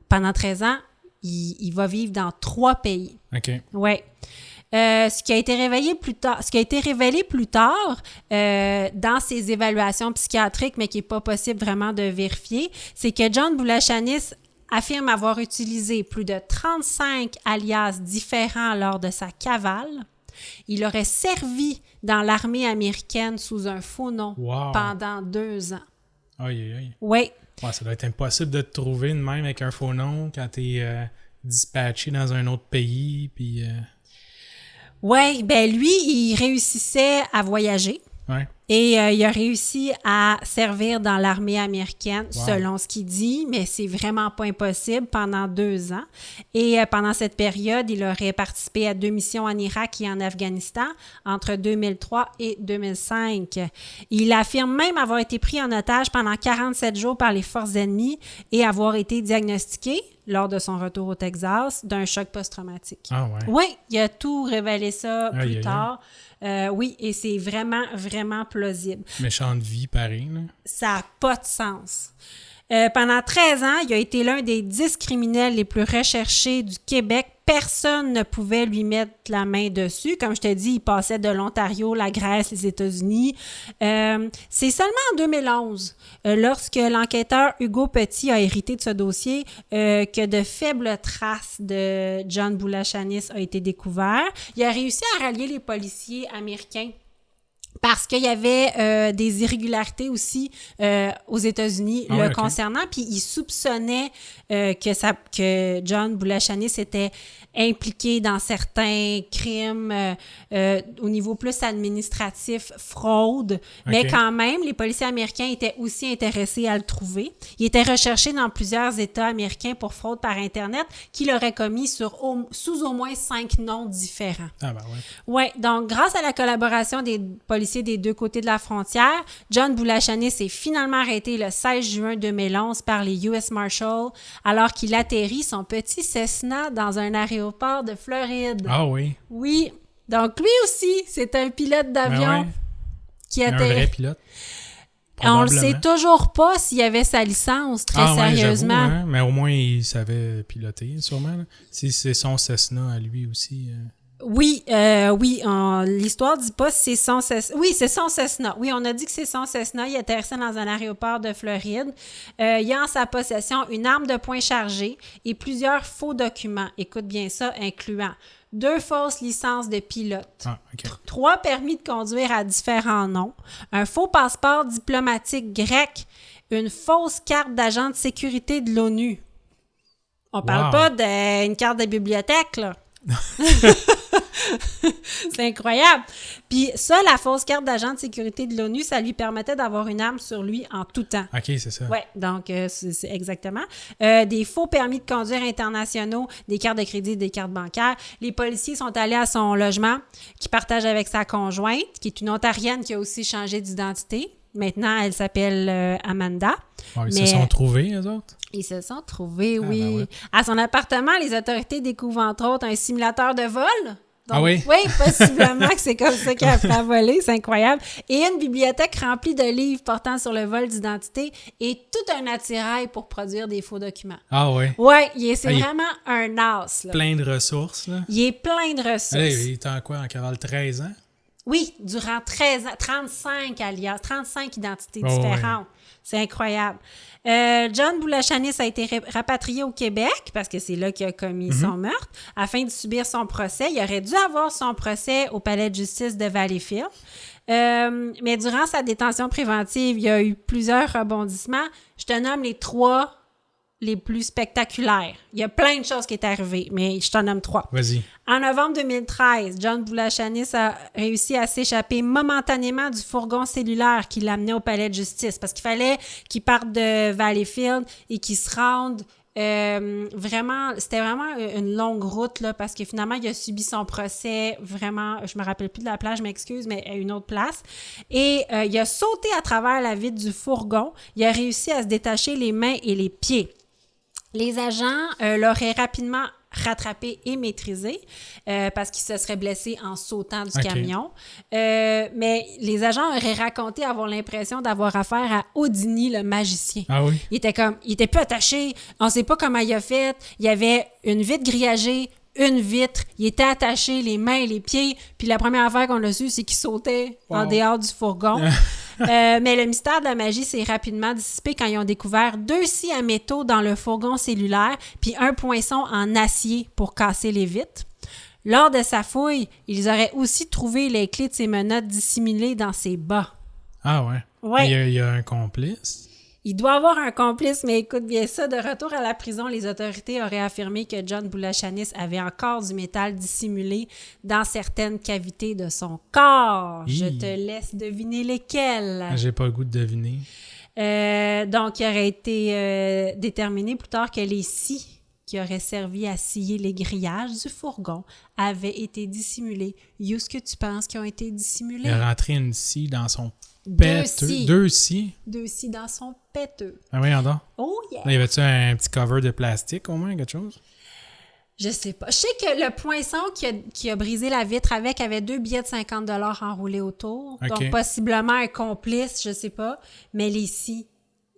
Pendant 13 ans, il va vivre dans 3 pays. OK. Oui. Ce qui a été révélé plus tard dans ses évaluations psychiatriques, mais qui n'est pas possible vraiment de vérifier, c'est que John Boulachanis affirme avoir utilisé plus de 35 alias différents lors de sa cavale. Il aurait servi dans l'armée américaine sous un faux nom Wow. pendant 2 ans. Aïe, aïe, aïe. Oui. Ouais, ça doit être impossible de te trouver de même avec un faux nom quand t'es dispatché dans un autre pays. Puis, Oui, ben lui, il réussissait à voyager. ouais. Et il a réussi à servir dans l'armée américaine, Wow. selon ce qu'il dit, mais c'est vraiment pas impossible, pendant 2 ans. Et pendant cette période, il aurait participé à 2 missions en Irak et en Afghanistan entre 2003 et 2005. Il affirme même avoir été pris en otage pendant 47 jours par les forces ennemies et avoir été diagnostiqué, lors de son retour au Texas, d'un choc post-traumatique. Ah ouais. Oui, il a tout révélé ça Aïe, plus aïe, aïe. tard. Oui, et c'est vraiment, vraiment plausible. Méchante vie, pareil. Là. Ça n'a pas de sens. Pendant 13 ans, il a été l'un des 10 criminels les plus recherchés du Québec. Personne ne pouvait lui mettre la main dessus. Comme je t'ai dit, il passait de l'Ontario, la Grèce, les États-Unis. C'est seulement en 2011, lorsque l'enquêteur Hugo Petit a hérité de ce dossier, que de faibles traces de John Boulachanis ont été découvertes. Il a réussi à rallier les policiers américains Parce qu'il y avait des irrégularités aussi aux États-Unis Ah ouais, ok. concernant, puis il soupçonnait que John Boulachanis était impliqué dans certains crimes au niveau plus administratif, fraude, mais Ok. quand même, les policiers américains étaient aussi intéressés à le trouver. Il était recherché dans plusieurs États américains pour fraude par Internet qu'il aurait commis sous au moins 5 noms différents. Ah, ben ouais. Oui, donc grâce à la collaboration des policiers des deux côtés de la frontière, John Boulachanis est finalement arrêté le 16 juin 2011 par les US Marshals alors qu'il atterrit son petit Cessna dans un aéroport de Floride. Ah oui. Oui, donc lui aussi, c'est un pilote d'avion Ben ouais. qui Un vrai atterrit. pilote. On le sait Probablement. toujours pas s'il avait sa licence, très Ah ouais, sérieusement. j'avoue, hein, mais au moins il savait piloter, sûrement. Là. Si c'est son Cessna à lui aussi. Oui, l'histoire dit pas si c'est son Cessna. Oui, c'est son Cessna. Oui, on a dit que c'est son Cessna. Il atterrissait dans un aéroport de Floride. Il a en sa possession une arme de poing chargée et plusieurs faux documents. Écoute bien ça, incluant 2 fausses licences de pilote, Ah, ok. 3 permis de conduire à différents noms, un faux passeport diplomatique grec, une fausse carte d'agent de sécurité de l'ONU. On parle Wow. pas d'une carte de bibliothèque, là. C'est incroyable. Puis ça, la fausse carte d'agent de sécurité de l'ONU, ça lui permettait d'avoir une arme sur lui en tout temps. Ok, c'est ça. Oui, donc c'est exactement. Des faux permis de conduire internationaux, des cartes de crédit, des cartes bancaires. Les policiers sont allés à son logement qu'il partage avec sa conjointe, qui est une Ontarienne qui a aussi changé d'identité. Maintenant, elle s'appelle Amanda. Ah, ils Mais- se sont trouvés, eux autres? Ils se sont trouvés, oui. ben ouais. À son appartement, les autorités découvrent entre autres un simulateur de vol. Donc, Ah oui? Oui, possiblement que c'est comme ça qu'elle a fait à voler, c'est incroyable. Et une bibliothèque remplie de livres portant sur le vol d'identité et tout un attirail pour produire des faux documents. Ah ouais. Oui, c'est Ah, il- vraiment un as. Là. Plein de ressources, là. Il est plein de ressources. Allez, il est en quoi? En cavale 13 ans? Oui, durant 13 ans, 35 alias, 35 identités Oh, différentes. C'est incroyable. John Boulachanis a été rapatrié au Québec, parce que c'est là qu'il a commis son meurtre, afin de subir son procès. Il aurait dû avoir son procès au palais de justice de Valleyfield. Mais durant sa détention préventive, il y a eu plusieurs rebondissements. Je te nomme les 3 les plus spectaculaires. Il y a plein de choses qui est arrivées, mais je t'en nomme 3. Vas-y. En novembre 2013, John Boulachanis a réussi à s'échapper momentanément du fourgon cellulaire qui l'amenait au palais de justice parce qu'il fallait qu'il parte de Valleyfield et qu'il se rende c'était vraiment une longue route là, parce que finalement, il a subi son procès vraiment, je me rappelle plus de la plage, je m'excuse, mais à une autre place. Et il a sauté à travers la vitre du fourgon. Il a réussi à se détacher les mains et les pieds. Les agents l'auraient rapidement rattrapé et maîtrisé parce qu'il se serait blessé en sautant du camion. Mais les agents auraient raconté avoir l'impression d'avoir affaire à Houdini, le magicien. Ah oui? Il était plus attaché. On sait pas comment il a fait. Il y avait une vitre grillagée, une vitre. Il était attaché, les mains et les pieds. Puis la première affaire qu'on a su, c'est qu'il sautait en dehors du fourgon. Mais le mystère de la magie s'est rapidement dissipé quand ils ont découvert 2 scies à métaux dans le fourgon cellulaire, puis un poinçon en acier pour casser les vitres. Lors de sa fouille, ils auraient aussi trouvé les clés de ses menottes dissimulées dans ses bas. Ah ouais. Ouais. Il y a un complice. Il doit avoir un complice, mais écoute bien ça. De retour à la prison, les autorités auraient affirmé que John Boulachanis avait encore du métal dissimulé dans certaines cavités de son corps. Hi. Je te laisse deviner lesquelles. J'ai pas le goût de deviner. Donc, il aurait été déterminé plus tard que les scies qui auraient servi à scier les grillages du fourgon avaient été dissimulés. Où est-ce que tu penses qu'ils ont été dissimulés? Il a rentré une scie dans son 2 péteux. scies. 2 scies? 2 scies dans son péteux. Ah oui, donc. Oh yeah! Là, y avait-tu un petit cover de plastique au moins, quelque chose? Je sais pas. Je sais que le poinçon qui a brisé la vitre avec avait 2 billets de 50 $ enroulés autour. Ok. Donc, possiblement un complice, je sais pas. Mais les scies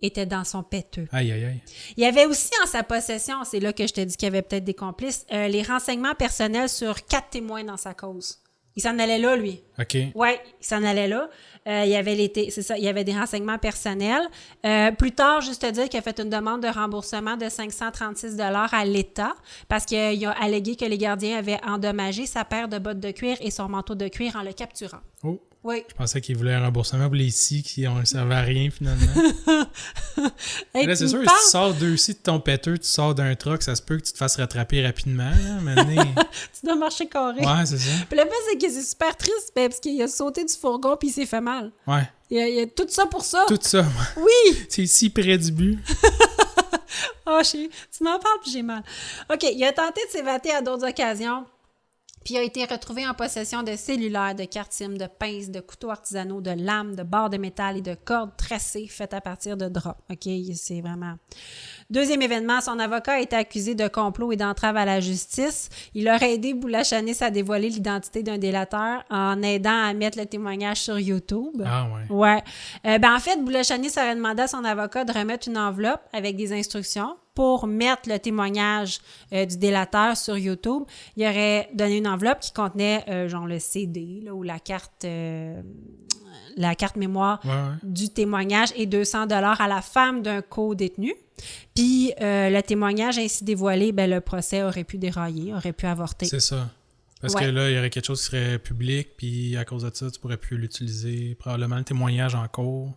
étaient dans son péteux. Aïe, aïe, aïe. Il y avait aussi en sa possession, c'est là que je te dis qu'il y avait peut-être des complices, les renseignements personnels sur 4 témoins dans sa cause. Il s'en allait là, lui. OK. Oui, il s'en allait là. Il y avait il y avait des renseignements personnels. Plus tard, juste te dire qu'il a fait une demande de remboursement de 536 $ à l'État parce qu'il a allégué que les gardiens avaient endommagé sa paire de bottes de cuir et son manteau de cuir en le capturant. Oh. Oui. Je pensais qu'il voulait un remboursement pour les scies qui ne servaient à rien, finalement. Hey, là, c'est sûr, si tu sors 2 scies de ton péteux, tu sors d'un truck, ça se peut que tu te fasses rattraper rapidement. Là, maintenant. Tu dois marcher carré. Ouais, c'est ça. Puis le fait, c'est que c'est super triste, parce qu'il a sauté du fourgon puis il s'est fait mal. Ouais. Il y a tout ça pour ça. Tout ça. Oui! C'est si près du but. Oh, tu m'en parles puis j'ai mal. OK, il a tenté de s'évader à d'autres occasions. Puis il a été retrouvé en possession de cellulaires, de cartes SIM, de pinces, de couteaux artisanaux, de lames, de barres de métal et de cordes tressées faites à partir de draps. OK, c'est vraiment... Deuxième événement, son avocat a été accusé de complot et d'entrave à la justice. Il aurait aidé Boulachanis à dévoiler l'identité d'un délateur en aidant à mettre le témoignage sur YouTube. Ah ouais. Ouais. En fait, Boulachanis aurait demandé à son avocat de remettre une enveloppe avec des instructions pour mettre le témoignage du délateur sur YouTube. Il aurait donné une enveloppe qui contenait genre le CD là, ou la carte mémoire du témoignage et 200 $ à la femme d'un co-détenu. Puis le témoignage ainsi dévoilé, le procès aurait pu dérailler, aurait pu avorter. C'est ça. Parce que là, il y aurait quelque chose qui serait public, puis à cause de ça, tu pourrais plus l'utiliser. Probablement le témoignage en cours,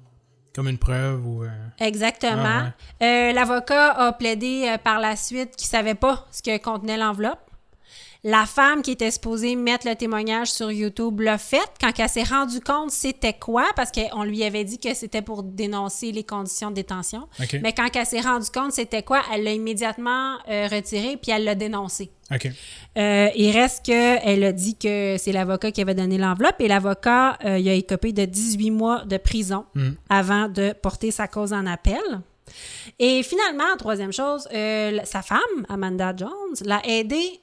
comme une preuve ou... Exactement. L'avocat a plaidé par la suite qu'il savait pas ce que contenait l'enveloppe. La femme qui était supposée mettre le témoignage sur YouTube l'a fait quand elle s'est rendue compte c'était quoi, parce qu'on lui avait dit que c'était pour dénoncer les conditions de détention. Okay. Mais quand elle s'est rendue compte c'était quoi, elle l'a immédiatement retiré puis elle l'a dénoncé. OK. Il reste qu'elle a dit que c'est l'avocat qui avait donné l'enveloppe et l'avocat, il a écopé de 18 mois de prison avant de porter sa cause en appel. Et finalement, troisième chose, sa femme, Amanda Jones, l'a aidé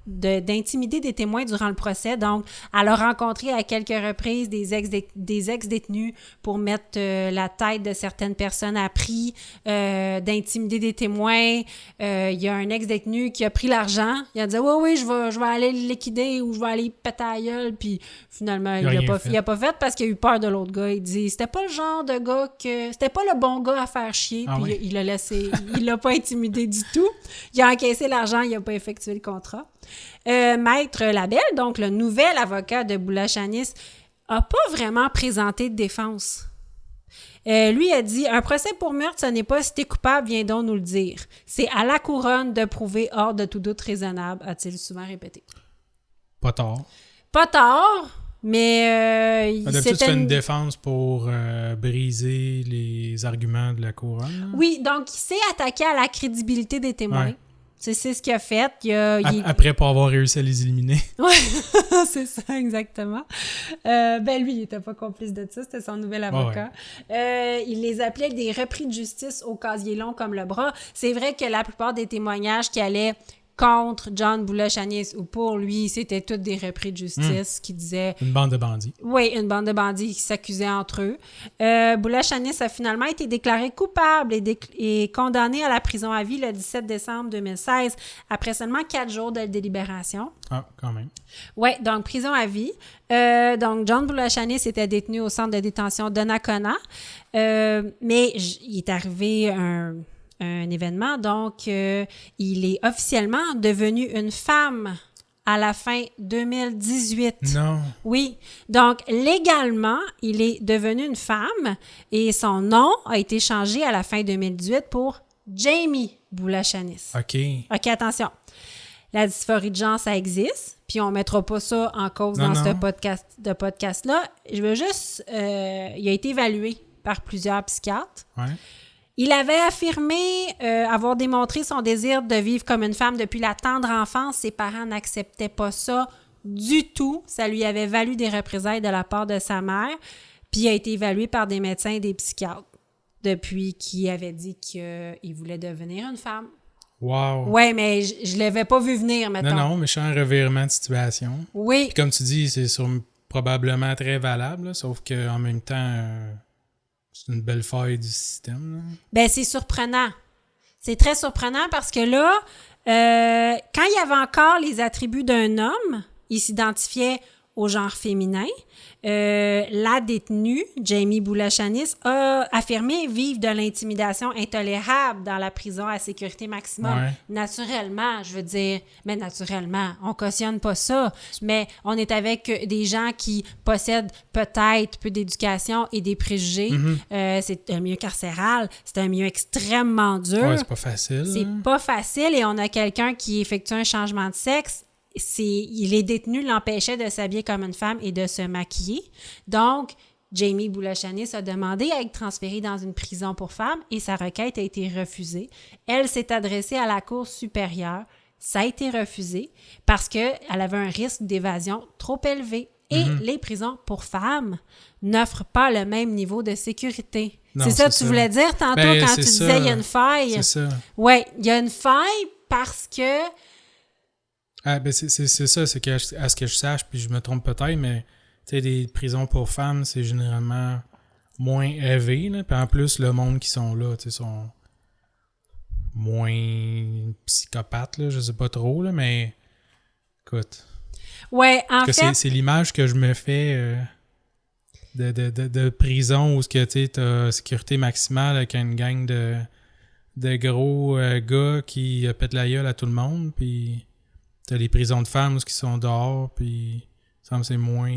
d'intimider des témoins durant le procès. Donc, elle a rencontré à quelques reprises des ex-détenus pour mettre la tête de certaines personnes à prix, d'intimider des témoins. Il y a un ex-détenu qui a pris l'argent. Il a dit « Oui, je vais aller le liquider ou je vais aller péter à la gueule. » Puis finalement, il a pas fait parce qu'il a eu peur de l'autre gars. Il dit « C'était pas le genre de gars que... C'était pas le bon gars à faire chier. » Puis il l'a laissé... Il l'a pas intimidé du tout. Il a encaissé l'argent, il a pas effectué le contrat. Maître Labelle, donc le nouvel avocat de Boulachanis, n'a pas vraiment présenté de défense. Lui a dit « Un procès pour meurtre, ce n'est pas si t'es coupable, viens donc nous le dire. C'est à la couronne de prouver hors de tout doute raisonnable, a-t-il souvent répété. » Pas tort. Pas tort, mais... D'habitude, tu fais une défense pour briser les arguments de la couronne. Oui, donc il s'est attaqué à la crédibilité des témoins. Ouais. C'est ce qu'il a fait. Après pas avoir réussi à les éliminer. Oui, c'est ça, exactement. Lui, il n'était pas complice de ça, c'était son nouvel avocat. Il les appelait des repris de justice au casier long comme le bras. C'est vrai que la plupart des témoignages qui allaient contre John Boulachanis ou pour lui, c'était tous des repris de justice qui disaient... Une bande de bandits. Oui, une bande de bandits qui s'accusaient entre eux. Boulachanis a finalement été déclaré coupable et condamné à la prison à vie le 17 décembre 2016, après seulement 4 jours de délibération. Ah, quand même. Oui, donc prison à vie. Donc, John Boulachanis était détenu au centre de détention de Nakona, mais il est arrivé un événement, donc il est officiellement devenu une femme à la fin 2018. Non. Oui, donc légalement, il est devenu une femme et son nom a été changé à la fin 2018 pour Jamie Boulachanis. OK, attention. La dysphorie de genre, ça existe, puis on ne mettra pas ça en cause ce podcast-là. Je veux juste... il a été évalué par plusieurs psychiatres. Ouais. Il avait affirmé avoir démontré son désir de vivre comme une femme depuis la tendre enfance. Ses parents n'acceptaient pas ça du tout. Ça lui avait valu des représailles de la part de sa mère. Puis il a été évalué par des médecins et des psychiatres depuis qu'il avait dit qu'il voulait devenir une femme. Wow! Ouais, mais je l'avais pas vu venir, mettons. Non, méchant revirement de situation. Oui. Puis comme tu dis, c'est probablement très valable, là, sauf qu'en même temps... c'est une belle faille du système. Là. C'est surprenant. C'est très surprenant parce que là, quand il y avait encore les attributs d'un homme, il s'identifiait au genre féminin. La détenue, Jamie Boulachanis, a affirmé vivre de l'intimidation intolérable dans la prison à sécurité maximum. Ouais. Naturellement, je veux dire, mais naturellement, on cautionne pas ça, mais on est avec des gens qui possèdent peut-être peu d'éducation et des préjugés. C'est un milieu carcéral, c'est un milieu extrêmement dur. Ouais, c'est pas facile. C'est pas facile et on a quelqu'un qui effectue un changement de sexe. Les détenus l'empêchaient de s'habiller comme une femme et de se maquiller. Donc, Jamie Boulachanis a demandé à être transférée dans une prison pour femmes et sa requête a été refusée. Elle s'est adressée à la Cour supérieure. Ça a été refusé parce qu'elle avait un risque d'évasion trop élevé. Et les prisons pour femmes n'offrent pas le même niveau de sécurité. Non, c'est ça que tu voulais dire tantôt quand tu disais il y a une faille. C'est ça. Oui, il y a une faille parce que... Ah, ben c'est ça, c'est que à ce que je sache, puis je me trompe peut-être, mais tu sais, les prisons pour femmes, c'est généralement moins élevé, là. Puis en plus, le monde qui sont là, tu sais, sont moins psychopathes, là, je sais pas trop, là, mais écoute. Ouais, en fait... C'est l'image que je me fais de prison où tu as sécurité maximale avec une gang de gros gars qui pètent la gueule à tout le monde, puis t'as les prisons de femmes où qui sont dehors, puis ça me semble c'est moins...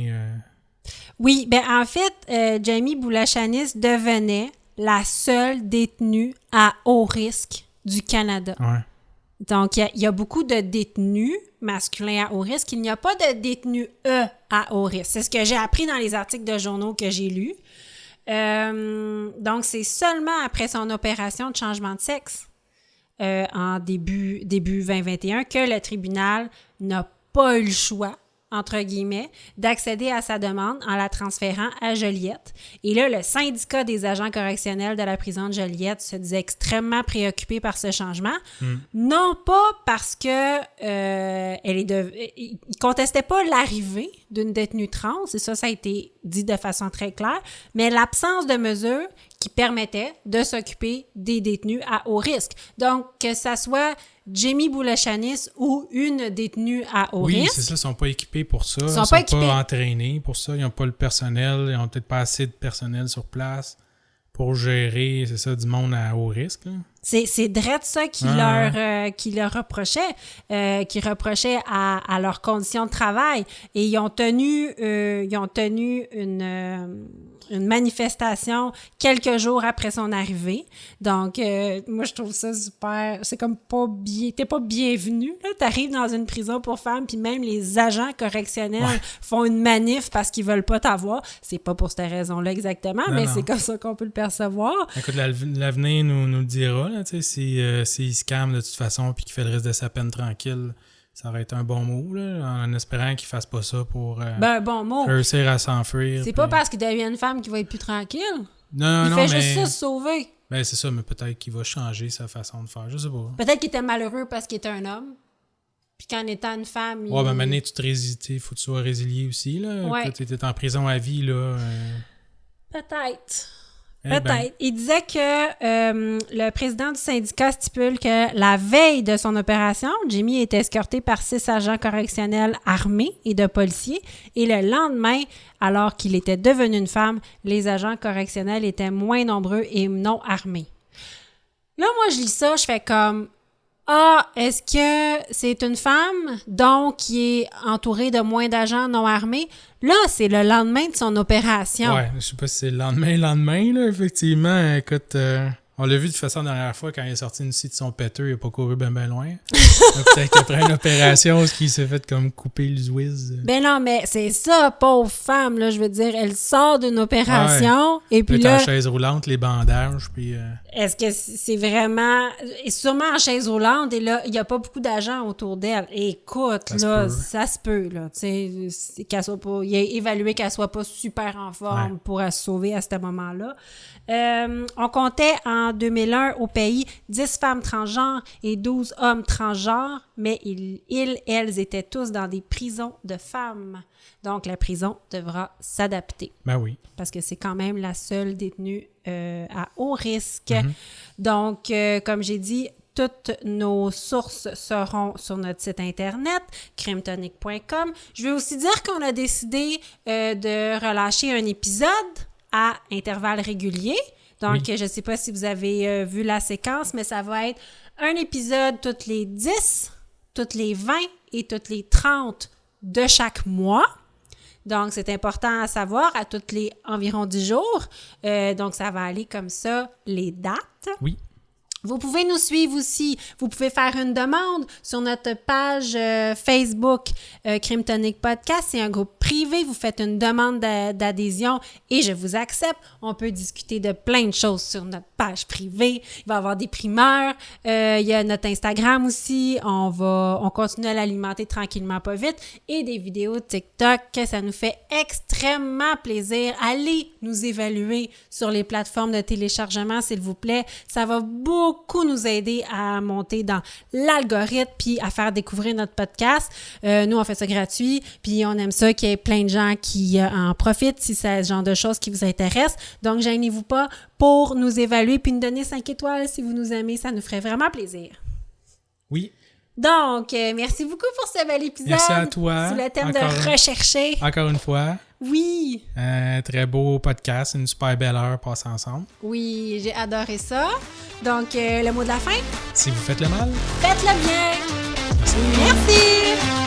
Oui, ben en fait, Jamie Boulachanis devenait la seule détenue à haut risque du Canada. Ouais. Donc, il y a beaucoup de détenus masculins à haut risque. Il n'y a pas de détenus à haut risque. C'est ce que j'ai appris dans les articles de journaux que j'ai lus. Donc, c'est seulement après son opération de changement de sexe en début 2021 que le tribunal n'a pas eu le choix, entre guillemets, d'accéder à sa demande en la transférant à Joliette. Et là, le syndicat des agents correctionnels de la prison de Joliette se disait extrêmement préoccupé par ce changement. Non pas parce que il contestait pas l'arrivée d'une détenue trans, et ça a été dit de façon très claire, mais l'absence de mesures qui permettaient de s'occuper des détenus à haut risque. Donc, que ça soit Jamie Boulachanis ou une détenue à haut risque. Oui, c'est ça, ils sont pas équipés pour ça. Ils sont sont pas pas entraînés pour ça. Ils n'ont pas le personnel. Ils n'ont peut-être pas assez de personnel sur place pour gérer, c'est ça, du monde à haut risque, là. C'est drette ça qui leur reprochait, qui reprochait à leurs conditions de travail. Et ils ont tenu une manifestation quelques jours après son arrivée. Donc, moi, je trouve ça super... C'est comme pas bien... T'es pas bienvenu, là. T'arrives dans une prison pour femmes, puis même les agents correctionnels font une manif parce qu'ils veulent pas t'avoir. C'est pas pour cette raison-là exactement, mais c'est comme ça qu'on peut le percevoir. Écoute, l'avenir nous le dira, là, tu sais, s'il se calme de toute façon puis qu'il fait le reste de sa peine tranquille, ça aurait été un bon mot, là, en espérant qu'il fasse pas ça pour un bon mot. réussir à s'enfuir. C'est pas parce qu'il devient une femme qu'il va être plus tranquille. Non, il fait juste ça, se sauver. Ben, c'est ça, mais peut-être qu'il va changer sa façon de faire, je sais pas. Peut-être qu'il était malheureux parce qu'il était un homme, puis qu'en étant une femme... Ouais, ben maintenant, faut que tu sois résilié aussi, là. Ouais. Quand tu étais en prison à vie, là... Peut-être. Ben. Peut-être. Il disait que le président du syndicat stipule que la veille de son opération, Jamie était escorté par 6 agents correctionnels armés et de policiers. Et le lendemain, alors qu'il était devenu une femme, les agents correctionnels étaient moins nombreux et non armés. Là, moi, je lis ça, je fais comme... Ah, est-ce que c'est une femme, donc, qui est entourée de moins d'agents non armés? Là, c'est le lendemain de son opération. Ouais, je sais pas si c'est le lendemain, là, effectivement. Écoute, on l'a vu de toute façon la dernière fois, quand il est sorti une scie de son péteux, il a pas couru ben loin. Peut-être qu'après une opération, ce qui s'est fait comme couper le zouiz. Ben non, mais c'est ça, pauvre femme, là, je veux dire, elle sort d'une opération, et puis là... en chaise roulante, les bandages, puis... Est-ce que c'est vraiment... Et sûrement en chaise roulante, et là, il n'y a pas beaucoup d'agents autour d'elle. Écoute, ça se peut, là, tu sais, qu'elle soit pas... Il a évalué qu'elle soit pas super en forme pour se sauver à ce moment-là. On comptait en 2001 au pays 10 femmes transgenres et 12 hommes transgenres, mais elles étaient tous dans des prisons de femmes. Donc, la prison devra s'adapter. Ben oui. Parce que c'est quand même la seule détenue à haut risque. Donc, comme j'ai dit, toutes nos sources seront sur notre site internet, crimetonic.com. Je vais aussi dire qu'on a décidé de relâcher un épisode à intervalles réguliers. Donc, je ne sais pas si vous avez vu la séquence, mais ça va être un épisode toutes les 10, toutes les 20 et toutes les 30 de chaque mois. Donc, c'est important à savoir, à toutes les environ 10 jours. Donc, ça va aller comme ça, les dates. Oui. Vous pouvez nous suivre aussi. Vous pouvez faire une demande sur notre page Facebook Crime Tonic Podcast. C'est un groupe privé. Vous faites une demande d'adhésion et je vous accepte. On peut discuter de plein de choses sur notre page privée. Il va y avoir des primeurs. Il y a notre Instagram aussi. On continue à l'alimenter tranquillement, pas vite. Et des vidéos TikTok. Ça nous fait extrêmement plaisir. Allez nous évaluer sur les plateformes de téléchargement, s'il vous plaît. Ça va beaucoup nous aider à monter dans l'algorithme puis à faire découvrir notre podcast. Nous, on fait ça gratuit puis on aime ça qu'il y ait plein de gens qui en profitent si c'est ce genre de choses qui vous intéressent. Donc, gênez-vous pas pour nous évaluer puis nous donner 5 étoiles si vous nous aimez. Ça nous ferait vraiment plaisir. Oui. Donc, merci beaucoup pour ce bel épisode. Merci à toi. Sous le thème de rechercher. Encore une fois. Oui. Un très beau podcast, une super belle heure passée ensemble. Oui, j'ai adoré ça. Donc, le mot de la fin? Si vous faites le mal, Faites-le bien. Merci.